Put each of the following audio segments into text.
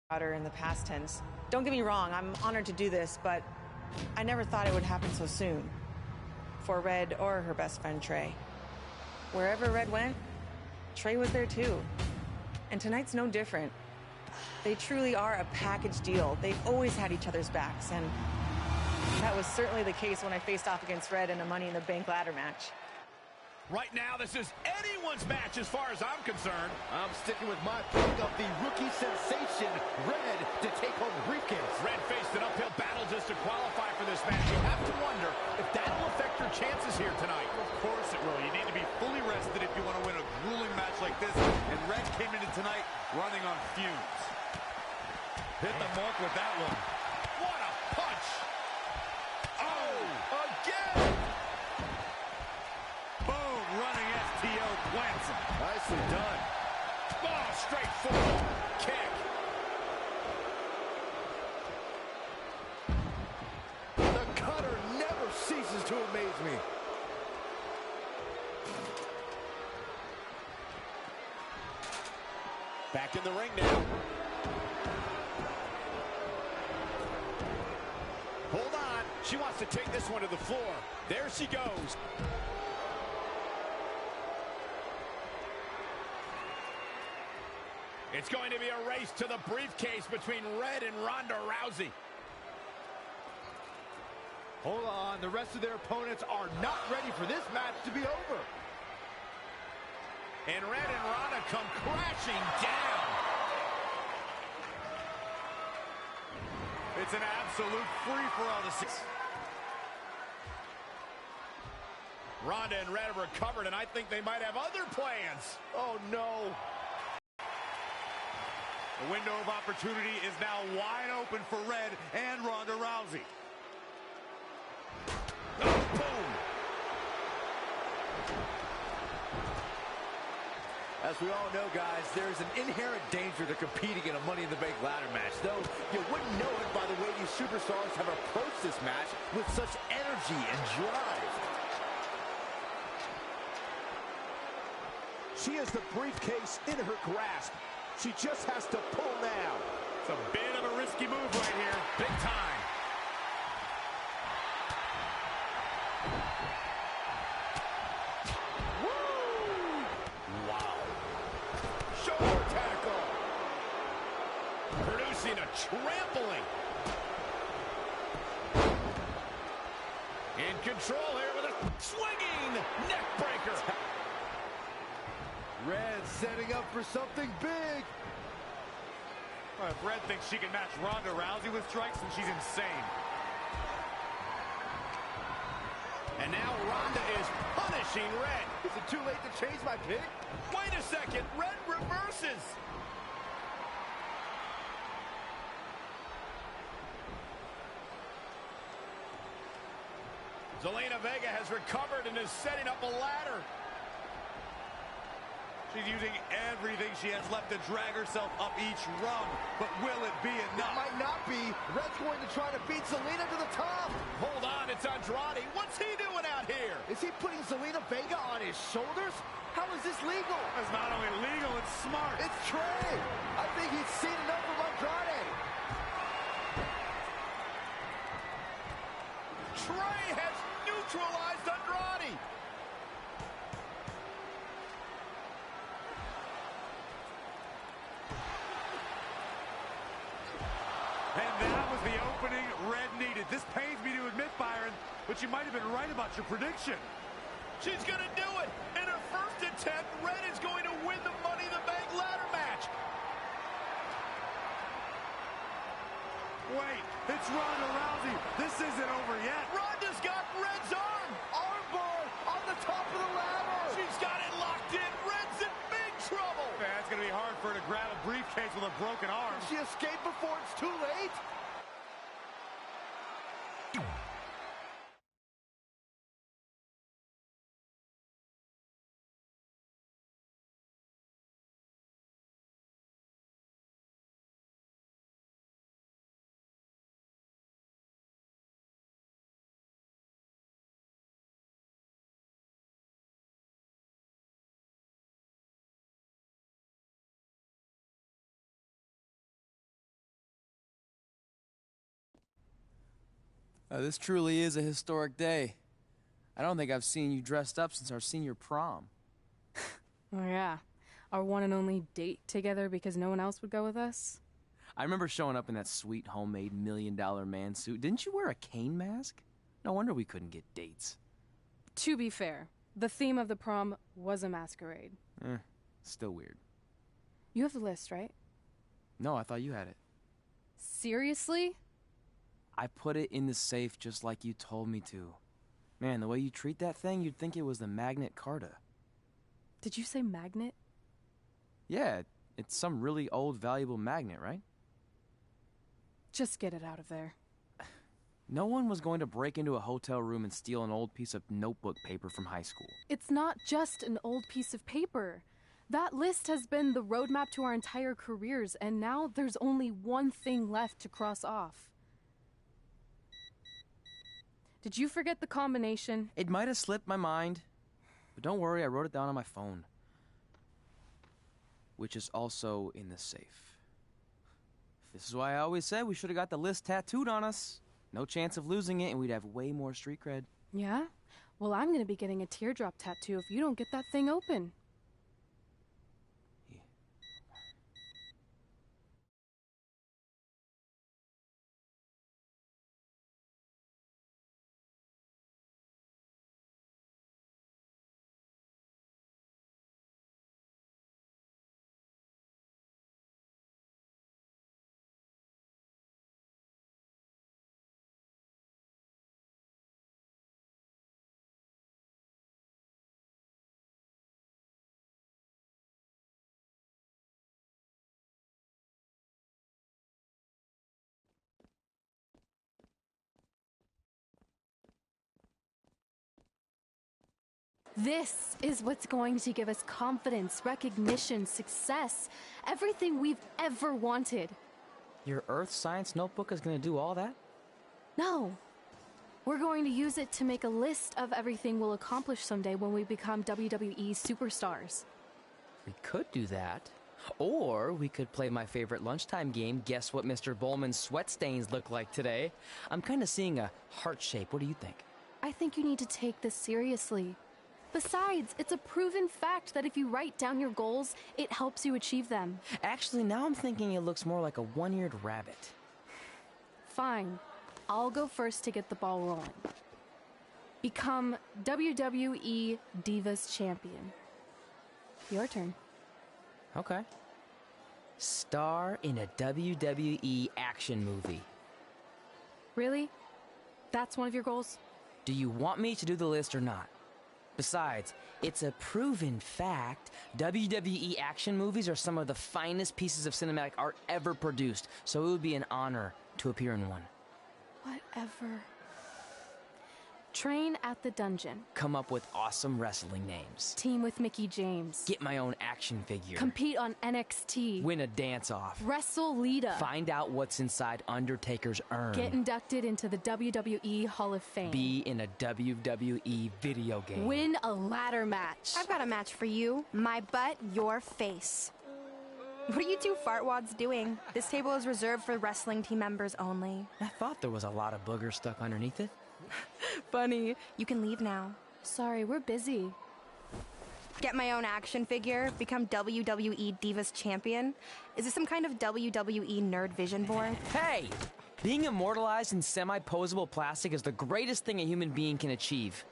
Her in the past tense. Don't get me wrong, I'm honored to do this, but I never thought it would happen so soon. For Red or her best friend, Trey. Wherever Red went, Trey was there too. And tonight's no different. They truly are a package deal. They've always had each other's backs, and that was certainly the case when I faced off against Red in a Money in the Bank ladder match. Right now, this is anyone's match as far as I'm concerned. I'm sticking with my pick of the rookie sensation, Red, to take home the briefcase. Red faced an uphill battle just to qualify for this match. You have to wonder if that'll affect her chances here tonight. Of course it will. You need to be fully rested if you want to win a grueling match like this. And Red came into tonight running on fumes. Hit the mark with that one. What a punch! Oh, again! Boom, running STO plants him. Nicely done. Oh, straight forward kick. The cutter never ceases to amaze me. Back in the ring now. Hold on. She wants to take this one to the floor. There she goes. It's going to be a race to the briefcase between Red and Ronda Rousey. Hold on, the rest of their opponents are not ready for this match to be over. And Red and Ronda come crashing down. It's an absolute free-for-all to six. Ronda and Red have recovered, and I think they might have other plans. Oh, no. The window of opportunity is now wide open for Red and Ronda Rousey. Oh, boom! As we all know, guys, there's an inherent danger to competing in a Money in the Bank ladder match, though you wouldn't know it by the way these superstars have approached this match with such energy and drive. She has the briefcase in her grasp. She just has to pull now. It's a bit of a risky move right here. Big time. Woo! Wow. Shoulder tackle. Producing a trampling. In control here with a swinging neck breaker. Red setting up for something big. Well, if Red thinks she can match Ronda Rousey with strikes, then she's insane. And now Ronda is punishing Red. Is it too late to change my pick? Wait a second. Red reverses. Zelina Vega has recovered and is setting up a ladder. She's using everything she has left to drag herself up each rung. But will it be enough? It might not be. Red's going to try to beat Zelina to the top. Hold on, it's Andrade. What's he doing out here? Is he putting Zelina Vega on his shoulders? How is this legal? It's not only legal, it's smart. It's Trey. I think he's seen enough of Andrade. Trey has neutralized Andrade. And that was the opening Red needed. This pains me to admit, Byron, but you might have been right about your prediction. She's going to do it. In her first attempt, Red is going to win the Money in the Bank ladder match. Wait, it's Ronda Rousey. This isn't over yet. Ronda's got Red's arm. Armbar on the top of the ladder. She's got it locked in. Red's in big trouble. Man, it's going to be hard for her to grab a briefcase with a broken arm. She escaped before it's too late. This truly is a historic day. I don't think I've seen you dressed up since our senior prom. Oh yeah, our one and only date together because no one else would go with us? I remember showing up in that sweet homemade $1 million man suit. Didn't you wear a cane mask? No wonder we couldn't get dates. To be fair, the theme of the prom was a masquerade. Still weird. You have the list, right? No, I thought you had it. Seriously? I put it in the safe just like you told me to. Man, the way you treat that thing, you'd think it was the Magnet Carta. Did you say magnet? Yeah, it's some really old, valuable magnet, right? Just get it out of there. No one was going to break into a hotel room and steal an old piece of notebook paper from high school. It's not just an old piece of paper. That list has been the roadmap to our entire careers, and now there's only one thing left to cross off. Did you forget the combination? It might have slipped my mind, but don't worry, I wrote it down on my phone. Which is also in the safe. This is why I always said we should have got the list tattooed on us. No chance of losing it, and we'd have way more street cred. Yeah? Well, I'm gonna be getting a teardrop tattoo if you don't get that thing open. This is what's going to give us confidence, recognition, success, everything we've ever wanted. Your earth science notebook is going to do all that? No. We're going to use it to make a list of everything we'll accomplish someday when we become WWE superstars. We could do that. Or we could play my favorite lunchtime game, Guess What Mr. Bowman's Sweat Stains Look Like Today. I'm kind of seeing a heart shape. What do you think? I think you need to take this seriously. Besides, it's a proven fact that if you write down your goals, it helps you achieve them. Actually, now I'm thinking it looks more like a one-eared rabbit. Fine. I'll go first to get the ball rolling. Become WWE Divas Champion. Your turn. Okay. Star in a WWE action movie. Really? That's one of your goals? Do you want me to do the list or not? Besides, it's a proven fact, WWE action movies are some of the finest pieces of cinematic art ever produced, so it would be an honor to appear in one. Whatever. Train at the dungeon. Come up with awesome wrestling names. Team with Mickey James. Get my own action figure. Compete on NXT. Win a dance-off. Wrestle Lita. Find out what's inside Undertaker's urn. Get inducted into the WWE Hall of Fame. Be in a WWE video game. Win a ladder match. I've got a match for you. My butt, your face. What are you two fartwads doing? This table is reserved for wrestling team members only. I thought there was a lot of boogers stuck underneath it. Funny. You can leave now. Sorry, we're busy. Get my own action figure, become WWE Divas Champion. Is this some kind of WWE nerd vision board? Hey! Being immortalized in semi-posable plastic is the greatest thing a human being can achieve.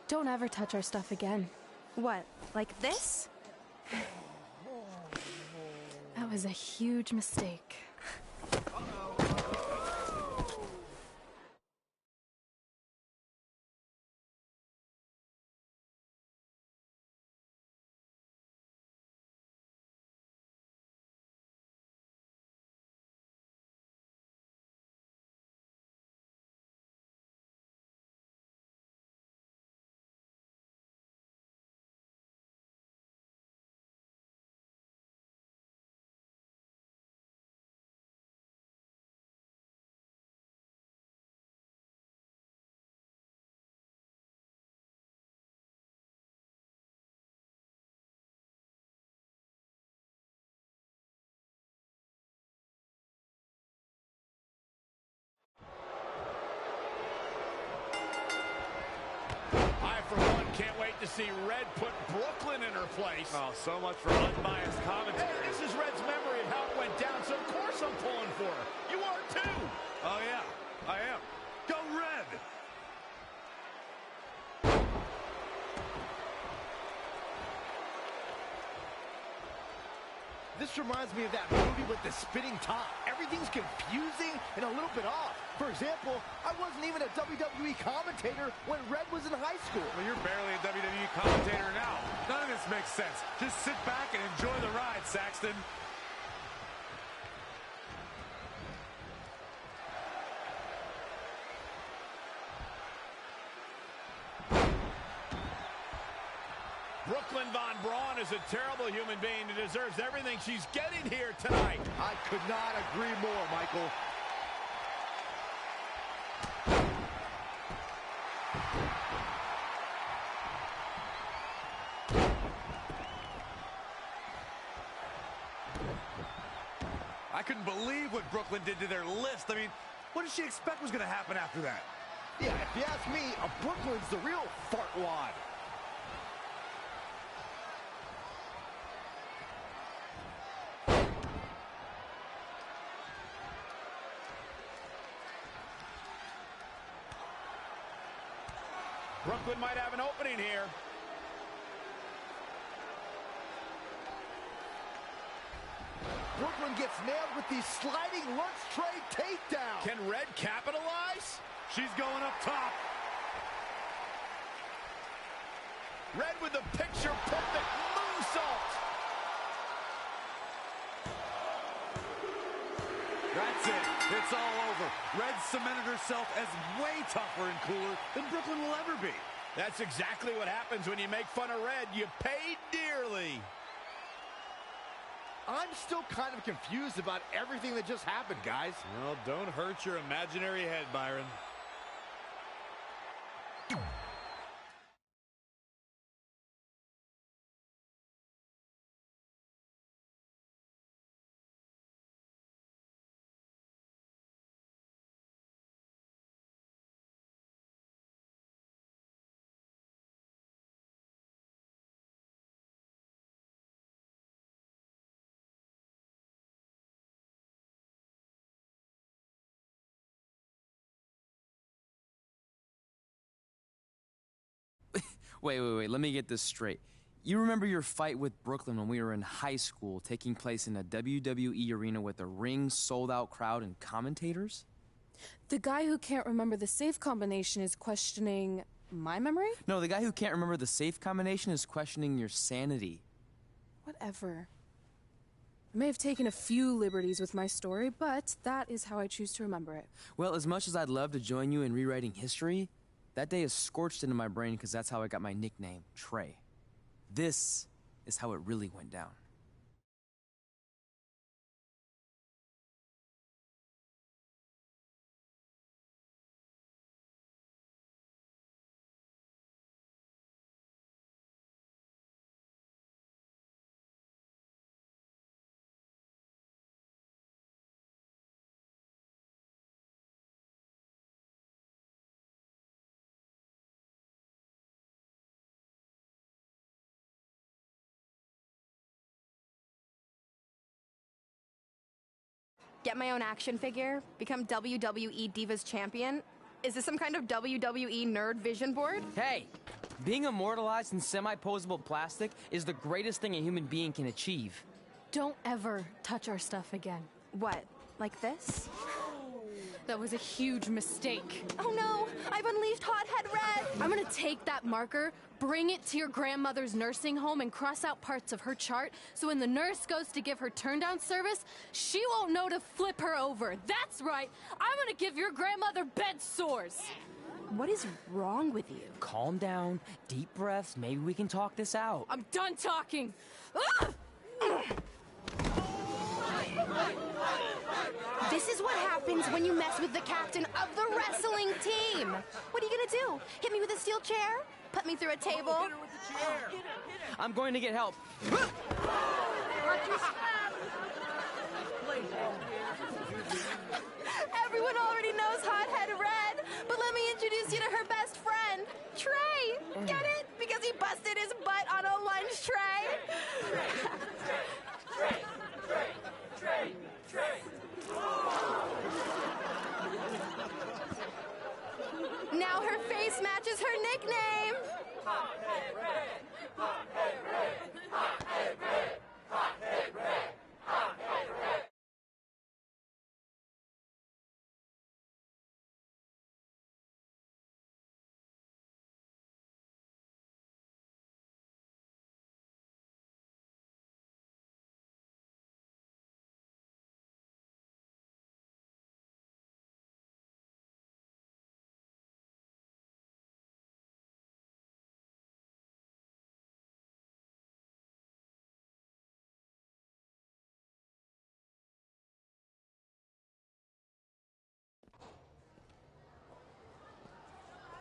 Don't ever touch our stuff again. What, like this? That was a huge mistake. to see Red put Brooklyn in her place. Oh, so much for unbiased commentary. Hey, this is Red's memory of how it went down, so of course I'm pulling for her. You are too. Oh, yeah, I am. Go Red! This reminds me of that movie with the spinning top. Everything's confusing and a little bit off. For example, I wasn't even a WWE commentator when Red was in high school. Well, you're barely a WWE commentator now. None of this makes sense. Just sit back and enjoy the ride, Saxton. Brooklyn Von Braun is a terrible human being who deserves everything she's getting here tonight. I could not agree more, Michael. I couldn't believe what Brooklyn did to their list. I mean, what did she expect was going to happen after that? Yeah, if you ask me, Brooklyn's the real fartwad. Brooklyn might have an opening here. Brooklyn gets nailed with the sliding lunch tray takedown. Can Red capitalize? She's going up top. Red with the picture-perfect moonsault. That's it. It's all over. Red cemented herself as way tougher and cooler than Brooklyn will ever be. That's exactly what happens when you make fun of Red. You pay dearly. I'm still kind of confused about everything that just happened, guys. Well, don't hurt your imaginary head, Byron. Wait, let me get this straight. You remember your fight with Brooklyn when we were in high school, taking place in a WWE arena with a ring, sold-out crowd, and commentators? The guy who can't remember the safe combination is questioning my memory? No, the guy who can't remember the safe combination is questioning your sanity. Whatever. I may have taken a few liberties with my story, but that is how I choose to remember it. Well, as much as I'd love to join you in rewriting history, that day is scorched into my brain because that's how I got my nickname, Trey. This is how it really went down. Get my own action figure? Become WWE Divas Champion? Is this some kind of WWE nerd vision board? Hey, being immortalized in semi-posable plastic is the greatest thing a human being can achieve. Don't ever touch our stuff again. What, like this? That was a huge mistake. Oh no, I've unleashed Hothead Red! I'm gonna take that marker, bring it to your grandmother's nursing home, and cross out parts of her chart so when the nurse goes to give her turn-down service, she won't know to flip her over. That's right, I'm gonna give your grandmother bed sores. What is wrong with you? Calm down, deep breaths, maybe we can talk this out. I'm done talking. This is what happens when you mess with the captain of the wrestling team. What are you gonna do? Hit me with a steel chair? Put me through a table? Hit her with the chair. I'm going to get help. Everyone already knows Hothead Red, but let me introduce you to her best friend, Trey. Get it? Because he busts tray. Now her face matches her nickname.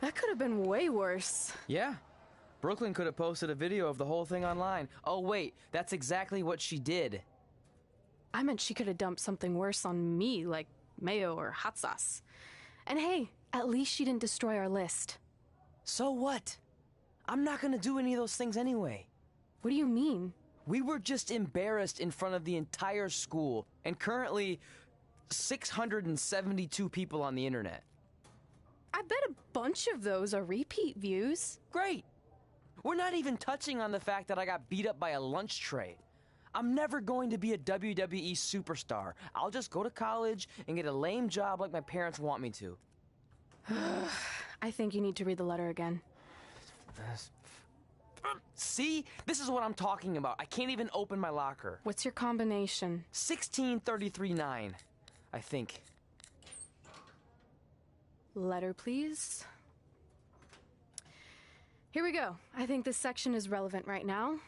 That could have been way worse. Yeah. Brooklyn could have posted a video of the whole thing online. Oh, wait, that's exactly what she did. I meant she could have dumped something worse on me, like mayo or hot sauce. And hey, at least she didn't destroy our list. So what? I'm not gonna do any of those things anyway. What do you mean? We were just embarrassed in front of the entire school, and currently 672 people on the internet. I bet a bunch of those are repeat views. Great. We're not even touching on the fact that I got beat up by a lunch tray. I'm never going to be a WWE superstar. I'll just go to college and get a lame job like my parents want me to. I think you need to read the letter again. See? This is what I'm talking about. I can't even open my locker. What's your combination? 1633-9, I think. Letter, please. Here we go. I think this section is relevant right now.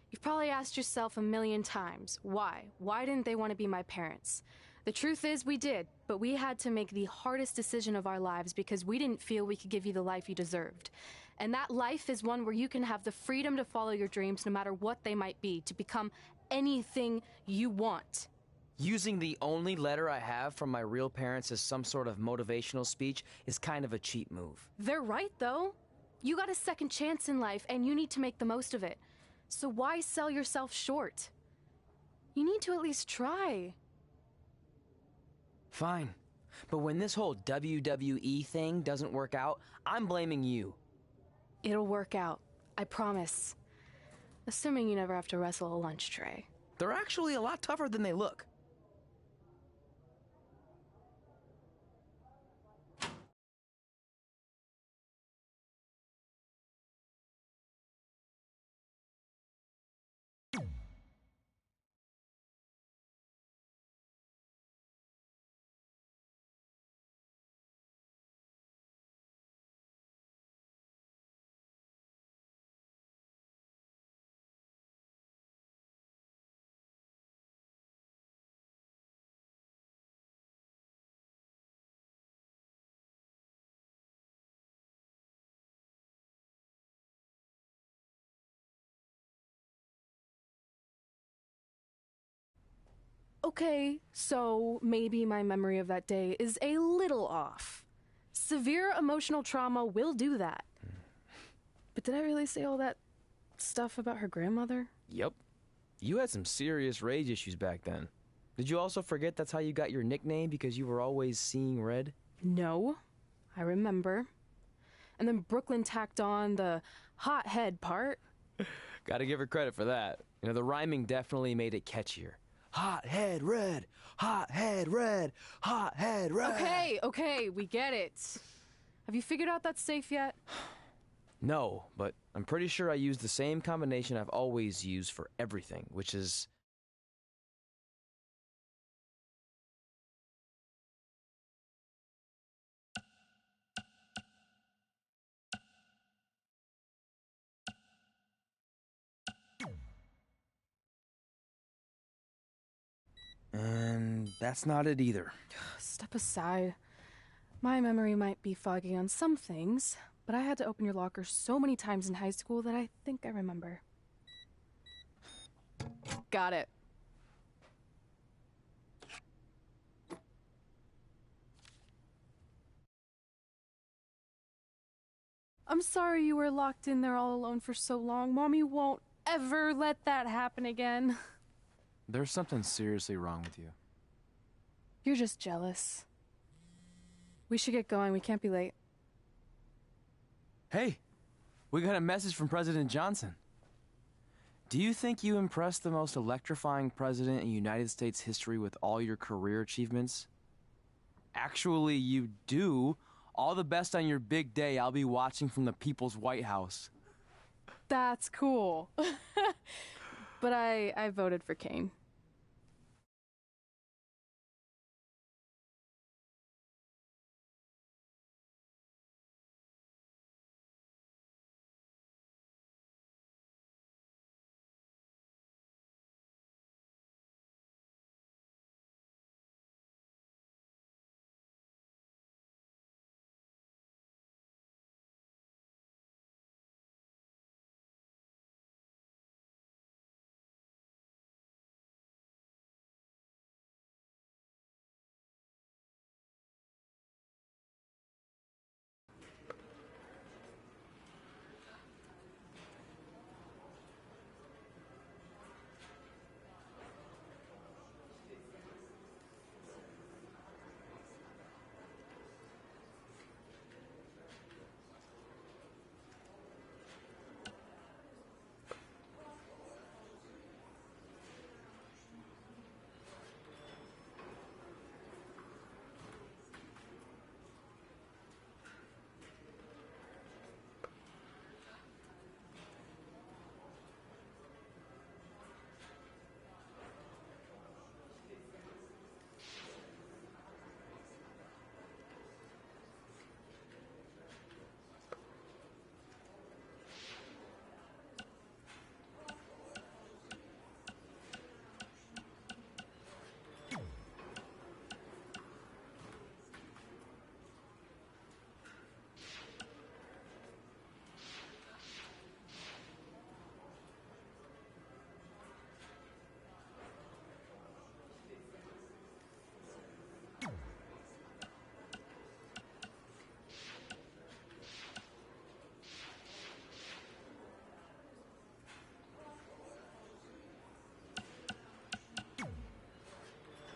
You've probably asked yourself a million times, why? Why didn't they want to be my parents? The truth is we did, but we had to make the hardest decision of our lives because we didn't feel we could give you the life you deserved. And that life is one where you can have the freedom to follow your dreams no matter what they might be, to become anything you want. Using the only letter I have from my real parents as some sort of motivational speech is kind of a cheap move. They're right, though. You got a second chance in life, and you need to make the most of it. So why sell yourself short? You need to at least try. Fine. But when this whole WWE thing doesn't work out, I'm blaming you. It'll work out. I promise. Assuming you never have to wrestle a lunch tray. They're actually a lot tougher than they look. Okay, so maybe my memory of that day is a little off. Severe emotional trauma will do that. But did I really say all that stuff about her grandmother? Yep. You had some serious rage issues back then. Did you also forget that's how you got your nickname, because you were always seeing red? No, I remember. And then Brooklyn tacked on the hot head part. Gotta give her credit for that. You know, the rhyming definitely made it catchier. Hot head red, hot head red, hot head red. Okay, we get it. Have you figured out that's safe yet? No, but I'm pretty sure I used the same combination I've always used for everything, which is... And that's not it either. Step aside. My memory might be foggy on some things, but I had to open your locker so many times in high school that I think I remember. Got it. I'm sorry you were locked in there all alone for so long. Mommy won't ever let that happen again. There's something seriously wrong with you. You're just jealous. We should get going. We can't be late. Hey, we got a message from President Johnson. Do you think you impressed the most electrifying president in United States history with all your career achievements? Actually, you do. All the best on your big day. I'll be watching from the People's White House. That's cool. But I voted for Kane.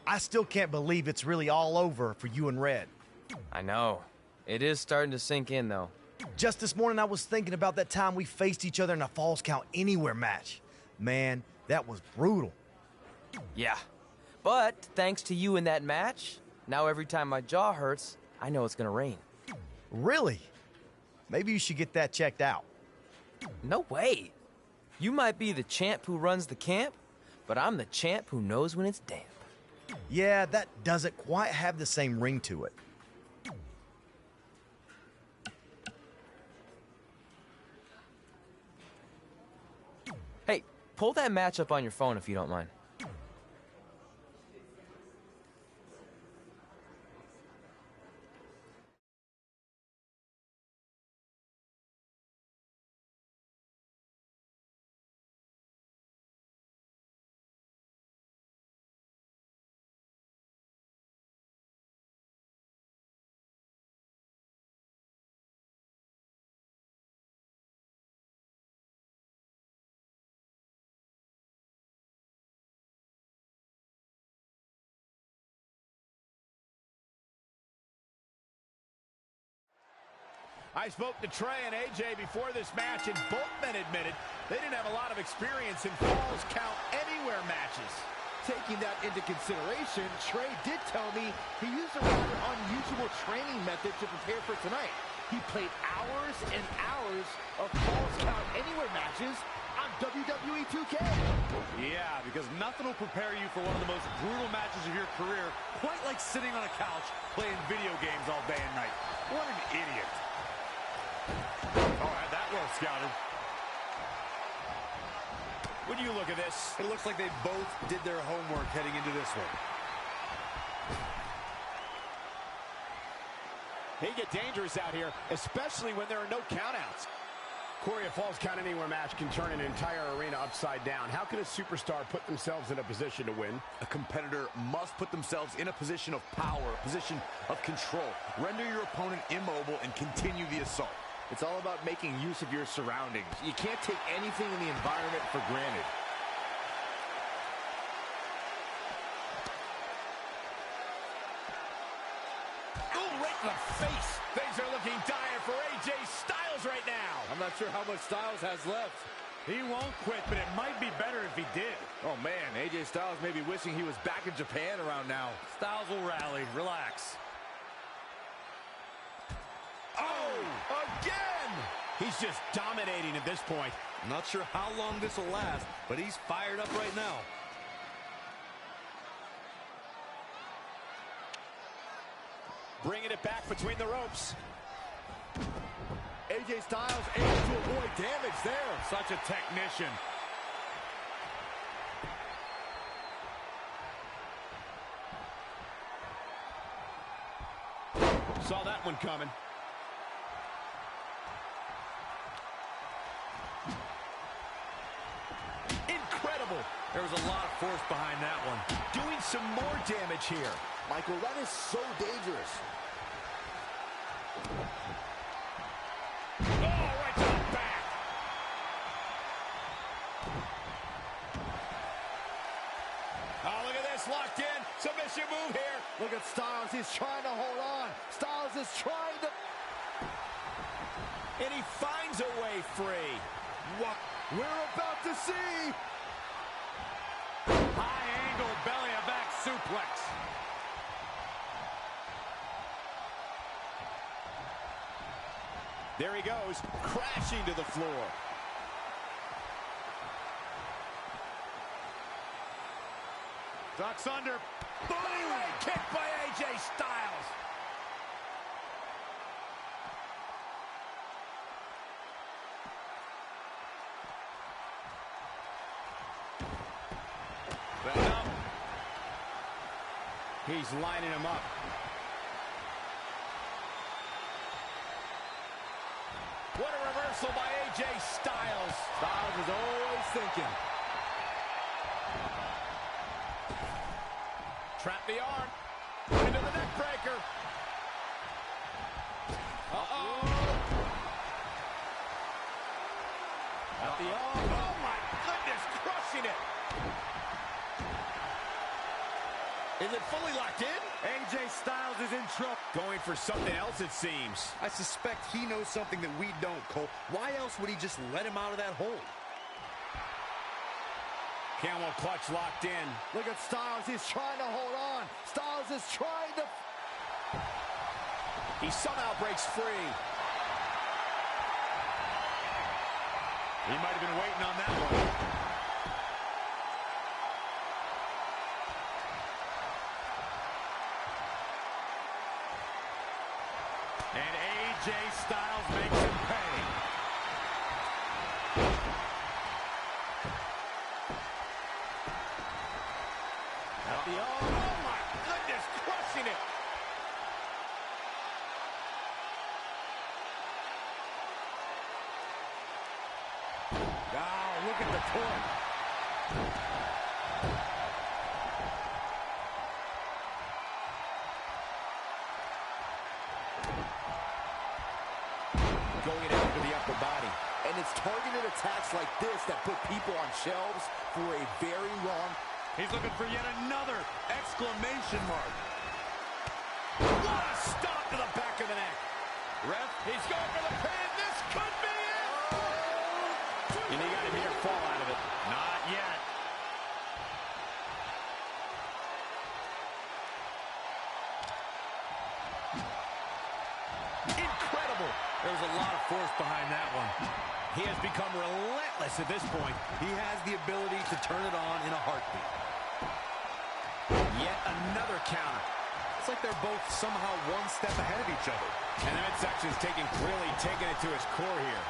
I still can't believe it's really all over for you and Red. I know. It is starting to sink in, though. Just this morning, I was thinking about that time we faced each other in a Falls Count Anywhere match. Man, that was brutal. Yeah. But thanks to you in that match, now every time my jaw hurts, I know it's gonna rain. Really? Maybe you should get that checked out. No way. You might be the champ who runs the camp, but I'm the champ who knows when it's damp. Yeah, that doesn't quite have the same ring to it. Hey, pull that match up on your phone if you don't mind. I spoke to Trey and AJ before this match, and both men admitted they didn't have a lot of experience in Falls Count Anywhere matches. Taking that into consideration, Trey did tell me he used a rather unusual training method to prepare for tonight. He played hours and hours of Falls Count Anywhere matches on WWE2K. Yeah, because nothing will prepare you for one of the most brutal matches of your career, quite like sitting on a couch playing video games all day and night. What an idiot. Oh, had that well scouted. When you look at this, It looks like they both did their homework heading into this one. They get dangerous out here, especially when there are no countouts. Corey, a Falls Count Anywhere match can turn an entire arena upside down. How can a superstar put themselves in a position to win? A competitor must put themselves in a position of power, a position of control. Render your opponent immobile and continue the assault. It's all about making use of your surroundings. You can't take anything in the environment for granted. Oh, right in the face. Things are looking dire for AJ Styles right now. I'm not sure how much Styles has left. He won't quit, but it might be better if he did. Oh, man, AJ Styles may be wishing he was back in Japan around now. Styles will rally. Relax. Oh, again! He's just dominating at this point. I'm not sure how long this will last, but he's fired up right now. Bringing it back between the ropes. AJ Styles able to avoid damage there. Such a technician. Saw that one coming. Incredible. There was a lot of force behind that one. Doing some more damage here. Michael, that is so dangerous. Oh, right to the back. Oh, look at this, locked in. Submission move here. Look at Styles, he's trying to hold on. Styles is trying to... And he finds a way free. What we're about to see. High angle belly to back suplex. There he goes, crashing to the floor. Ducks under. Boom! Kick by AJ Styles. Back up. He's lining him up. What a reversal by AJ Styles. Styles is always thinking. Trap the arm. Into the neck breaker. Uh-oh. At the arm. Oh, my goodness. Crushing it. Is it fully locked in? AJ Styles is in trouble. Going for something else, it seems. I suspect he knows something that we don't, Cole. Why else would he just let him out of that hole? Camel clutch locked in. Look at Styles, he's trying to hold on. Styles is trying to... He somehow breaks free. He might have been waiting on that one. And AJ Styles makes him pay. At the arm. Oh, my goodness, crushing it. Wow, look at the torque. Going after the upper body. And it's targeted attacks like this that put people on shelves for a very long... He's looking for yet another exclamation mark. What a stop to the back of the neck. Ref, He's going for the pin. This could be it. And he got a near fall out of it. not yet. Incredible. There was a lot of force behind that one. He has become relentless at this point. He has the ability to turn it on in a heartbeat. Yet another counter. It's like they're both somehow one step ahead of each other. And the midsection's really taking it to his core here.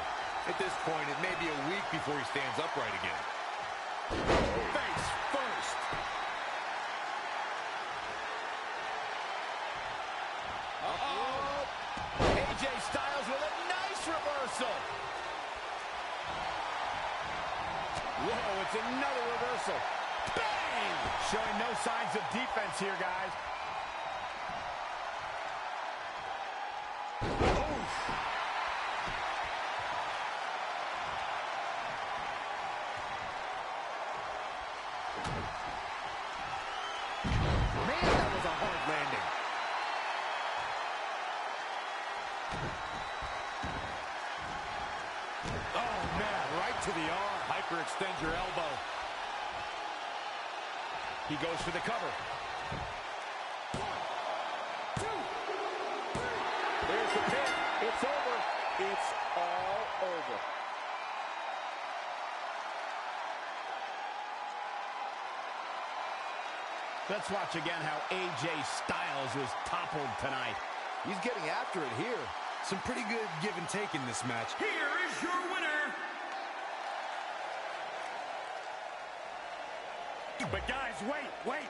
At this point, it may be a week before he stands upright again. Face first. Uh-oh. AJ Styles with a nice reversal. Whoa, it's another reversal. Bang! Showing no signs of defense here, guys. Man, that was a hard landing. Oh, man, right to the arm. Hyperextend your elbow. He goes for the cover. 1, 2, 3. There's the pin. It's over. It's all over. Let's watch again how AJ Styles was toppled tonight. He's getting after it here. Some pretty good give and take in this match. Here is your winner. But guys, wait.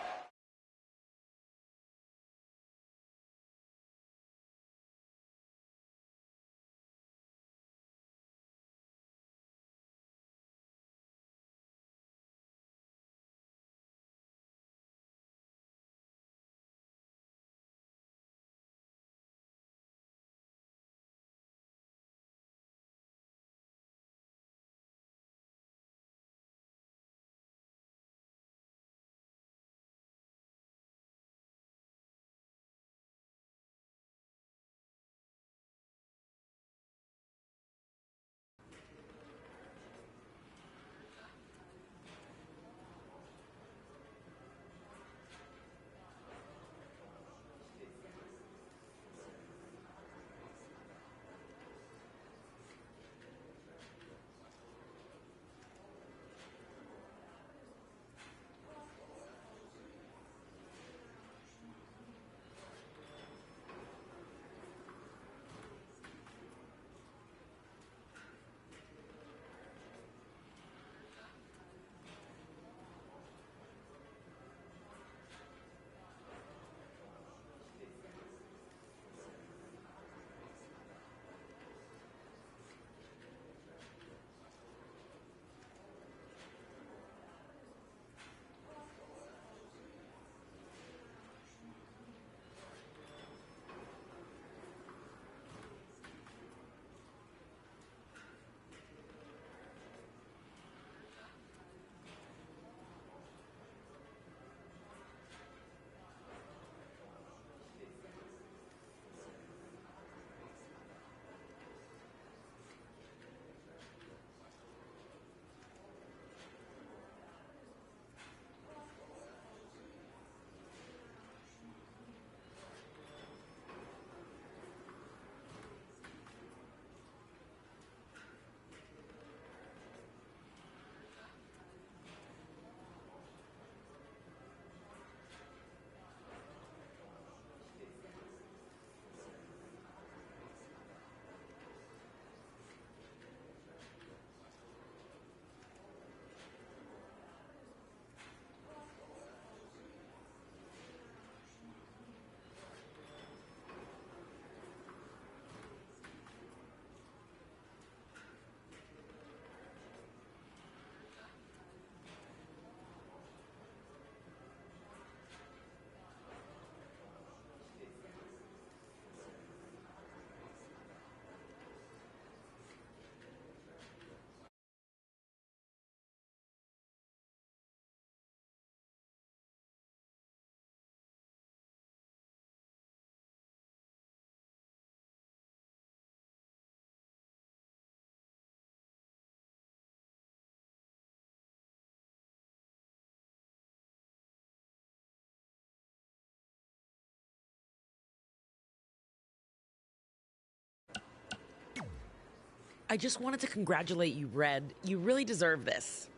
I just wanted to congratulate you, Red. You really deserve this.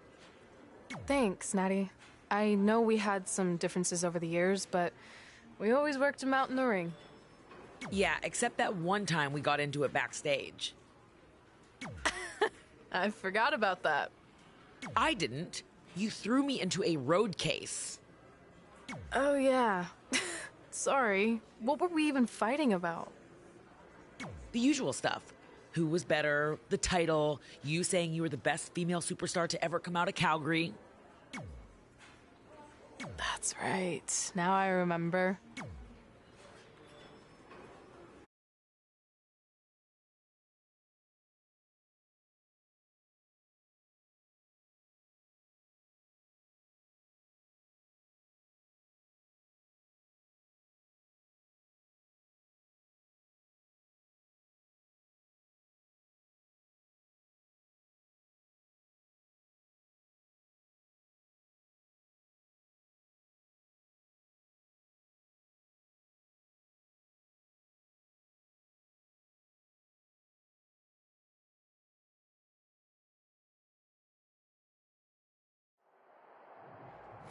Thanks, Natty. I know we had some differences over the years, but we always worked them out in the ring. Yeah, except that one time we got into it backstage. I forgot about that. I didn't. You threw me into a road case. Oh, yeah. Sorry. What were we even fighting about? The usual stuff. Who was better, the title, you saying you were the best female superstar to ever come out of Calgary. That's right. Now I remember.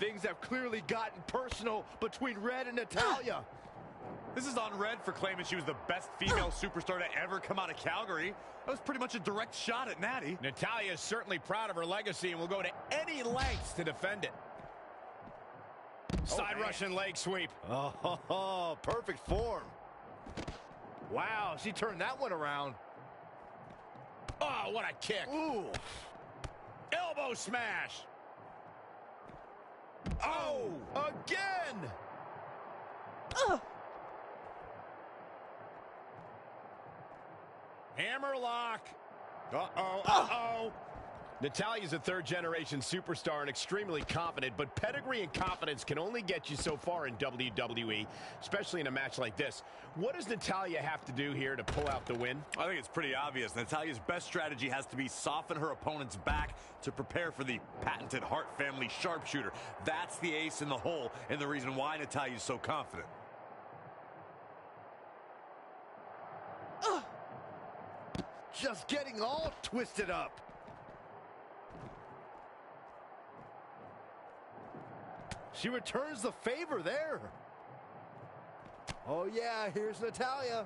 Things have clearly gotten personal between Red and Natalya. This is on Red for claiming she was the best female superstar to ever come out of Calgary. That was pretty much a direct shot at Natty. Natalya is certainly proud of her legacy and will go to any lengths to defend it. Side Russian leg sweep. Oh, perfect form. Wow, she turned that one around. Oh, what a kick. Ooh. Elbow smash. Oh, again. Hammerlock. Uh-oh. Natalya's a third-generation superstar and extremely confident, but pedigree and confidence can only get you so far in WWE, especially in a match like this. What does Natalya have to do here to pull out the win? I think it's pretty obvious. Natalya's best strategy has to be soften her opponent's back to prepare for the patented Hart family sharpshooter. That's the ace in the hole and the reason why Natalya's so confident. Just getting all twisted up. She returns the favor there. Oh yeah, here's Natalya.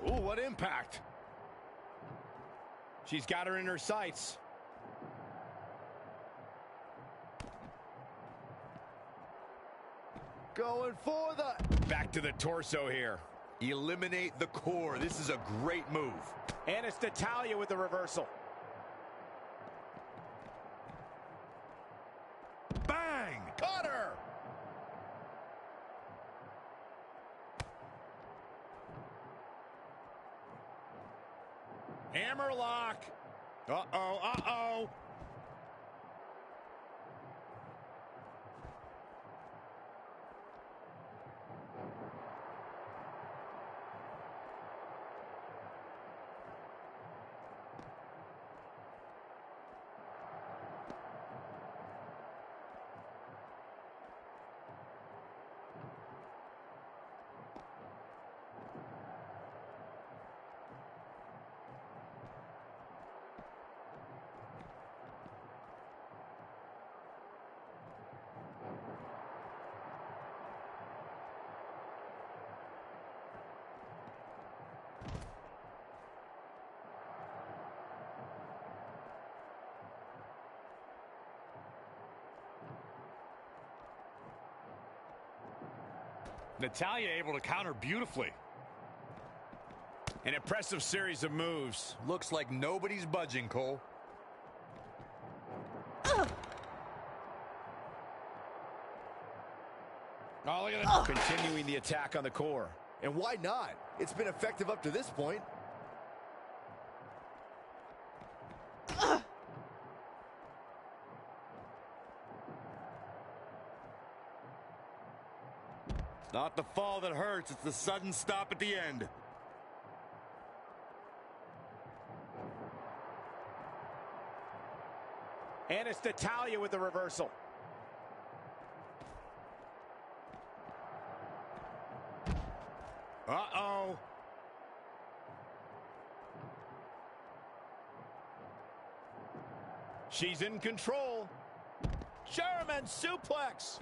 Ooh, what impact. She's got her in her sights. Going for the... Back to the torso here. Eliminate the core. This is a great move. And it's Natalya with the reversal. Bang! Caught her! Hammerlock. Uh-oh, uh-oh. Natalya able to counter beautifully. An impressive series of moves. Looks like nobody's budging, Cole. Oh, look at that. Continuing the attack on the core. And why not? It's been effective up to this point. Not the fall that hurts, it's the sudden stop at the end. And it's Natalya with the reversal. Uh-oh. She's in control. German suplex.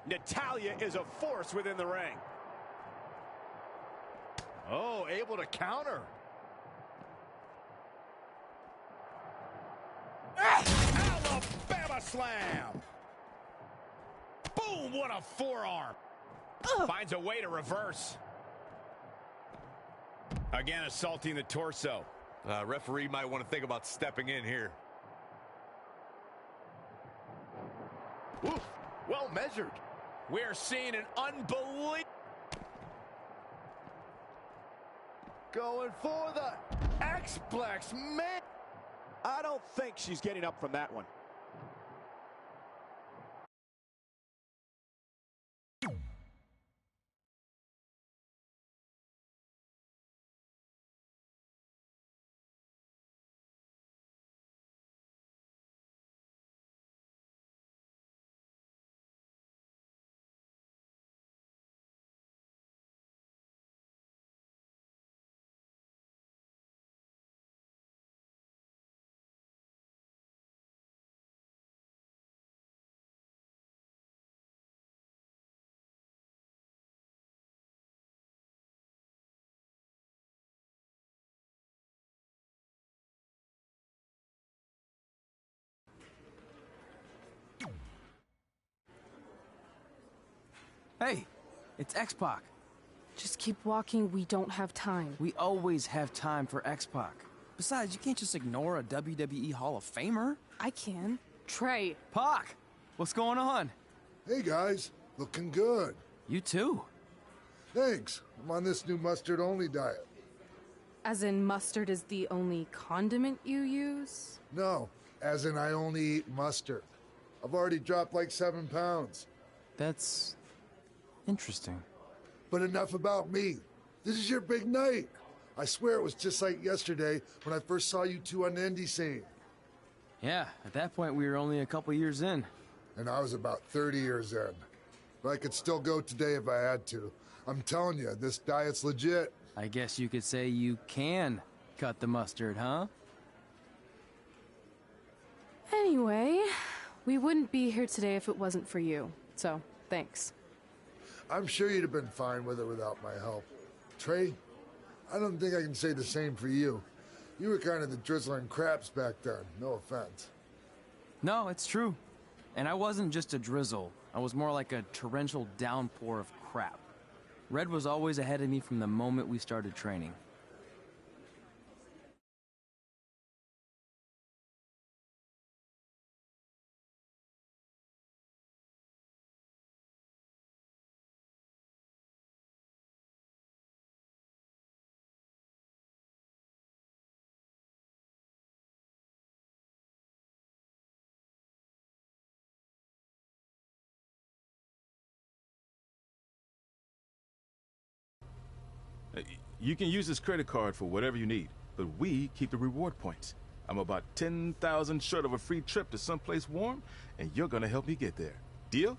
Natalya is a force within the ring. Oh, able to counter. Alabama slam. Boom, what a forearm. Finds a way to reverse. Again, assaulting the torso. Referee might want to think about stepping in here. Oof, well measured. We're seeing an unbelievable... Going for the X-Plex, man. I don't think she's getting up from that one. Hey, it's X-Pac. Just keep walking, we don't have time. We always have time for X-Pac. Besides, you can't just ignore a WWE Hall of Famer. I can. Trey. Pac, what's going on? Hey guys, looking good. You too. Thanks. I'm on this new mustard-only diet. As in mustard is the only condiment you use? No, as in I only eat mustard. I've already dropped like 7 pounds. That's interesting. But enough about me. This is your big night. I swear it was just like yesterday when I first saw you two on the indie scene. Yeah, at that point we were only a couple years in. And I was about 30 years in. But I could still go today if I had to. I'm telling you, this diet's legit. I guess you could say you can cut the mustard, huh? Anyway, we wouldn't be here today if it wasn't for you. So, thanks. I'm sure you'd have been fine with it without my help. Trey, I don't think I can say the same for you. You were kind of the drizzling craps back then, no offense. No, it's true. And I wasn't just a drizzle. I was more like a torrential downpour of crap. Red was always ahead of me from the moment we started training. You can use this credit card for whatever you need, but we keep the reward points. I'm about 10,000 short of a free trip to someplace warm, and you're gonna help me get there. Deal?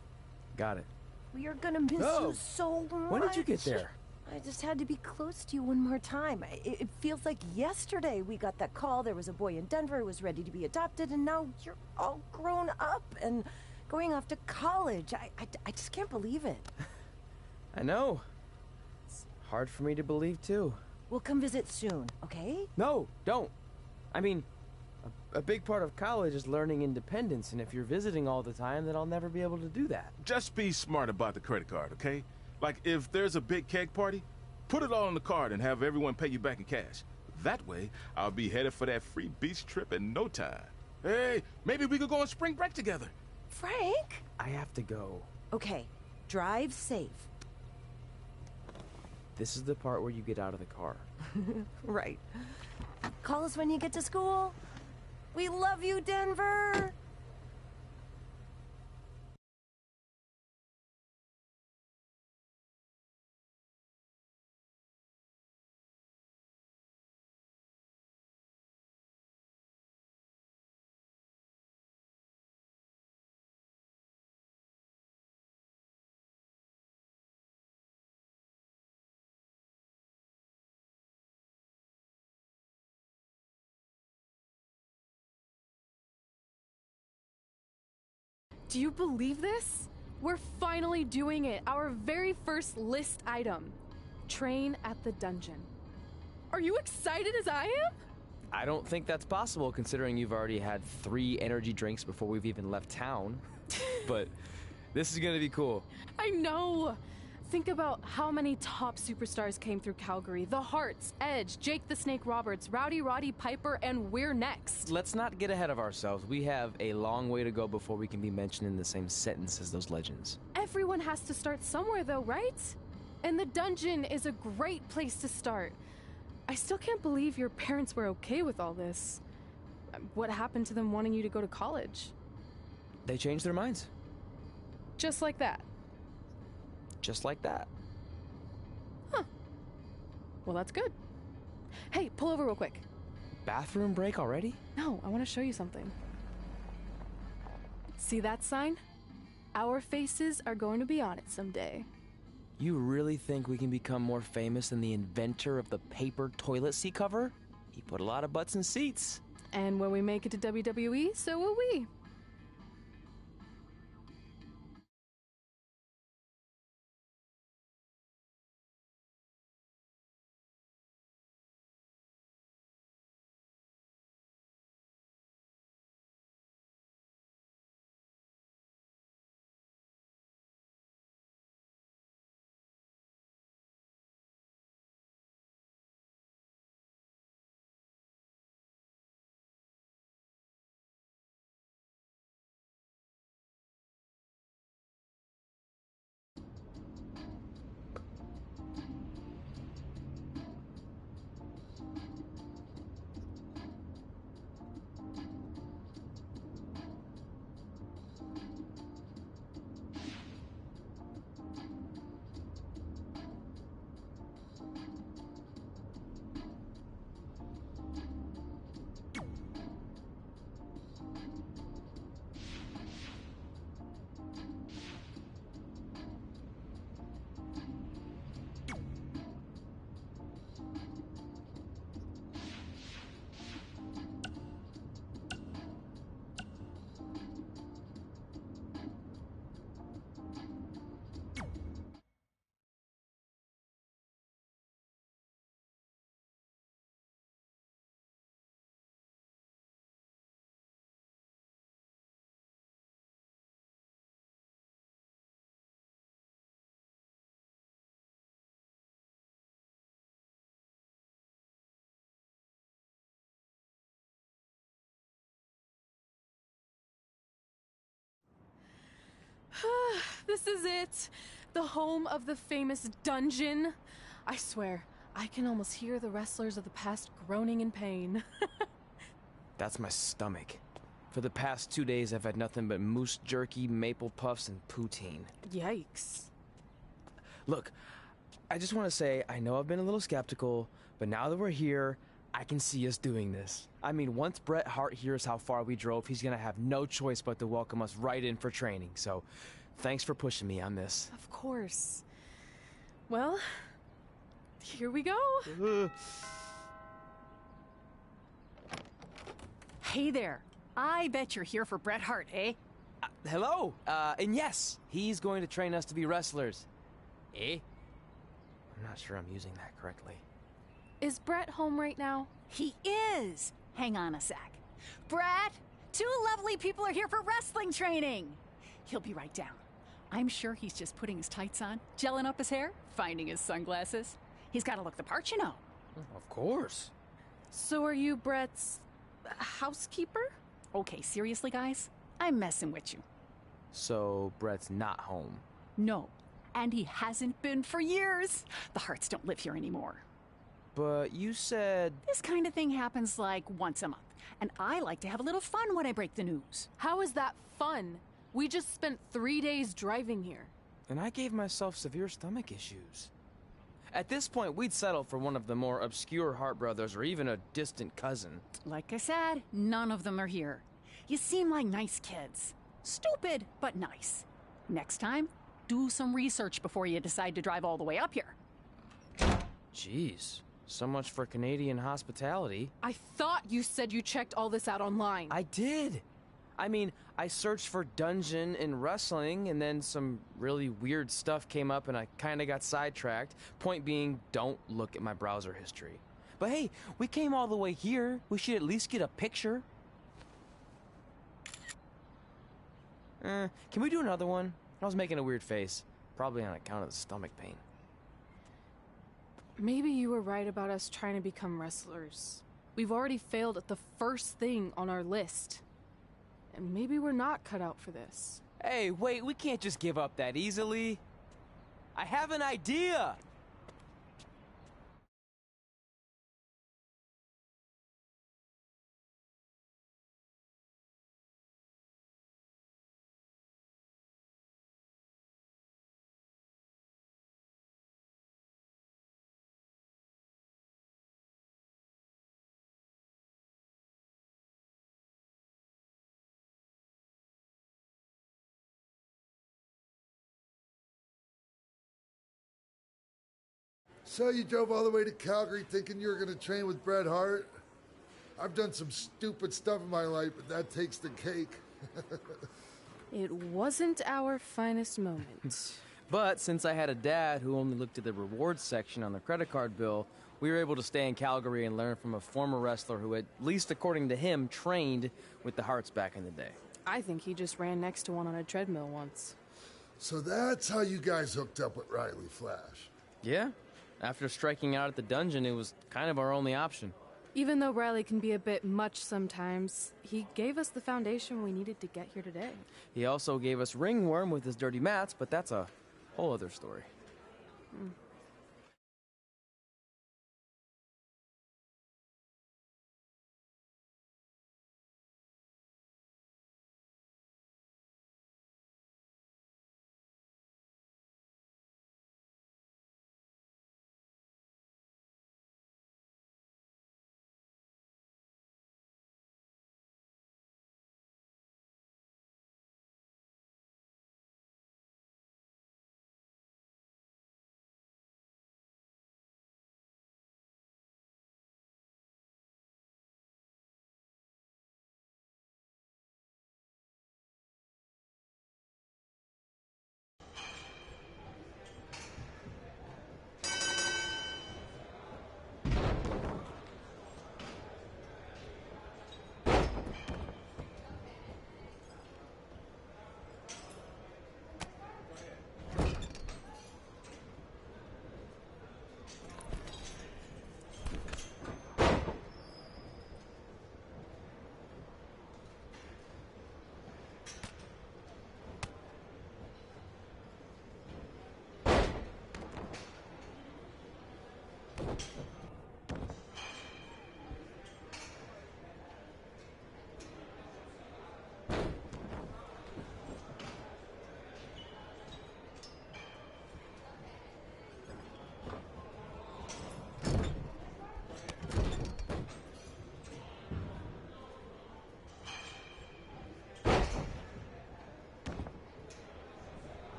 Got it. We are gonna miss you so much. When did you get there? I just had to be close to you one more time. It feels like yesterday we got that call. There was a boy in Denver who was ready to be adopted, and now you're all grown up and going off to college. I just can't believe it. I know. It's hard for me to believe, too. We'll come visit soon, okay? No, don't. I mean, a big part of college is learning independence, and if you're visiting all the time, then I'll never be able to do that. Just be smart about the credit card, okay? Like, if there's a big keg party, put it all on the card and have everyone pay you back in cash. That way, I'll be headed for that free beach trip in no time. Hey, maybe we could go on spring break together. Frank? I have to go. Okay, drive safe. This is the part where you get out of the car. Right. Call us when you get to school. We love you, Denver! Do you believe this? We're finally doing it. Our very first list item. Train at the dungeon. Are you excited as I am? I don't think that's possible, considering you've already had 3 energy drinks before we've even left town. But this is gonna be cool. I know. Think about how many top superstars came through Calgary. The Hearts, Edge, Jake the Snake Roberts, Rowdy Roddy Piper, and we're next. Let's not get ahead of ourselves. We have a long way to go before we can be mentioned in the same sentence as those legends. Everyone has to start somewhere though, right? And the dungeon is a great place to start. I still can't believe your parents were okay with all this. What happened to them wanting you to go to college? They changed their minds. Just like that. Just like that. Huh. Well, that's good. Hey, pull over real quick. Bathroom break already? No, I want to show you something. See that sign? Our faces are going to be on it someday. You really think we can become more famous than the inventor of the paper toilet seat cover? He put a lot of butts in seats. And when we make it to WWE, so will we. This is it. The home of the famous dungeon. I swear, I can almost hear the wrestlers of the past groaning in pain. That's my stomach. For the past 2 days, I've had nothing but moose jerky, maple puffs, and poutine. Yikes. Look, I just want to say, I know I've been a little skeptical, but now that we're here, I can see us doing this. I mean, once Bret Hart hears how far we drove, he's going to have no choice but to welcome us right in for training. So, thanks for pushing me on this. Of course. Well, here we go. Hey there. I bet you're here for Bret Hart, eh? Hello. And yes, he's going to train us to be wrestlers. Eh? I'm not sure I'm using that correctly. Is Bret home right now? He is. Hang on a sec. Bret, 2 lovely people are here for wrestling training. He'll be right down. I'm sure he's just putting his tights on, gelling up his hair, finding his sunglasses. He's got to look the part, you know. Of course. So are you Bret's housekeeper? Okay, seriously, guys? I'm messing with you. So, Bret's not home. No, and he hasn't been for years. The Harts don't live here anymore. But you said... This kind of thing happens like once a month, and I like to have a little fun when I break the news. How is that fun? We just spent 3 days driving here. And I gave myself severe stomach issues. At this point, we'd settle for one of the more obscure Hart brothers or even a distant cousin. Like I said, none of them are here. You seem like nice kids. Stupid, but nice. Next time, do some research before you decide to drive all the way up here. Jeez, so much for Canadian hospitality. I thought you said you checked all this out online. I did. I mean, I searched for dungeon in wrestling, and then some really weird stuff came up, and I kind of got sidetracked. Point being, don't look at my browser history. But hey, we came all the way here. We should at least get a picture. Can we do another one? I was making a weird face, probably on account of the stomach pain. Maybe you were right about us trying to become wrestlers. We've already failed at the first thing on our list. And maybe we're not cut out for this. Hey, wait, we can't just give up that easily. I have an idea! So you drove all the way to Calgary thinking you were going to train with Bret Hart? I've done some stupid stuff in my life, but that takes the cake. It wasn't our finest moment. But since I had a dad who only looked at the rewards section on the credit card bill, we were able to stay in Calgary and learn from a former wrestler who, at least according to him, trained with the Harts back in the day. I think he just ran next to one on a treadmill once. So that's how you guys hooked up with Riley Flash. Yeah. After striking out at the dungeon, it was kind of our only option. Even though Riley can be a bit much sometimes, he gave us the foundation we needed to get here today. He also gave us ringworm with his dirty mats, but that's a whole other story.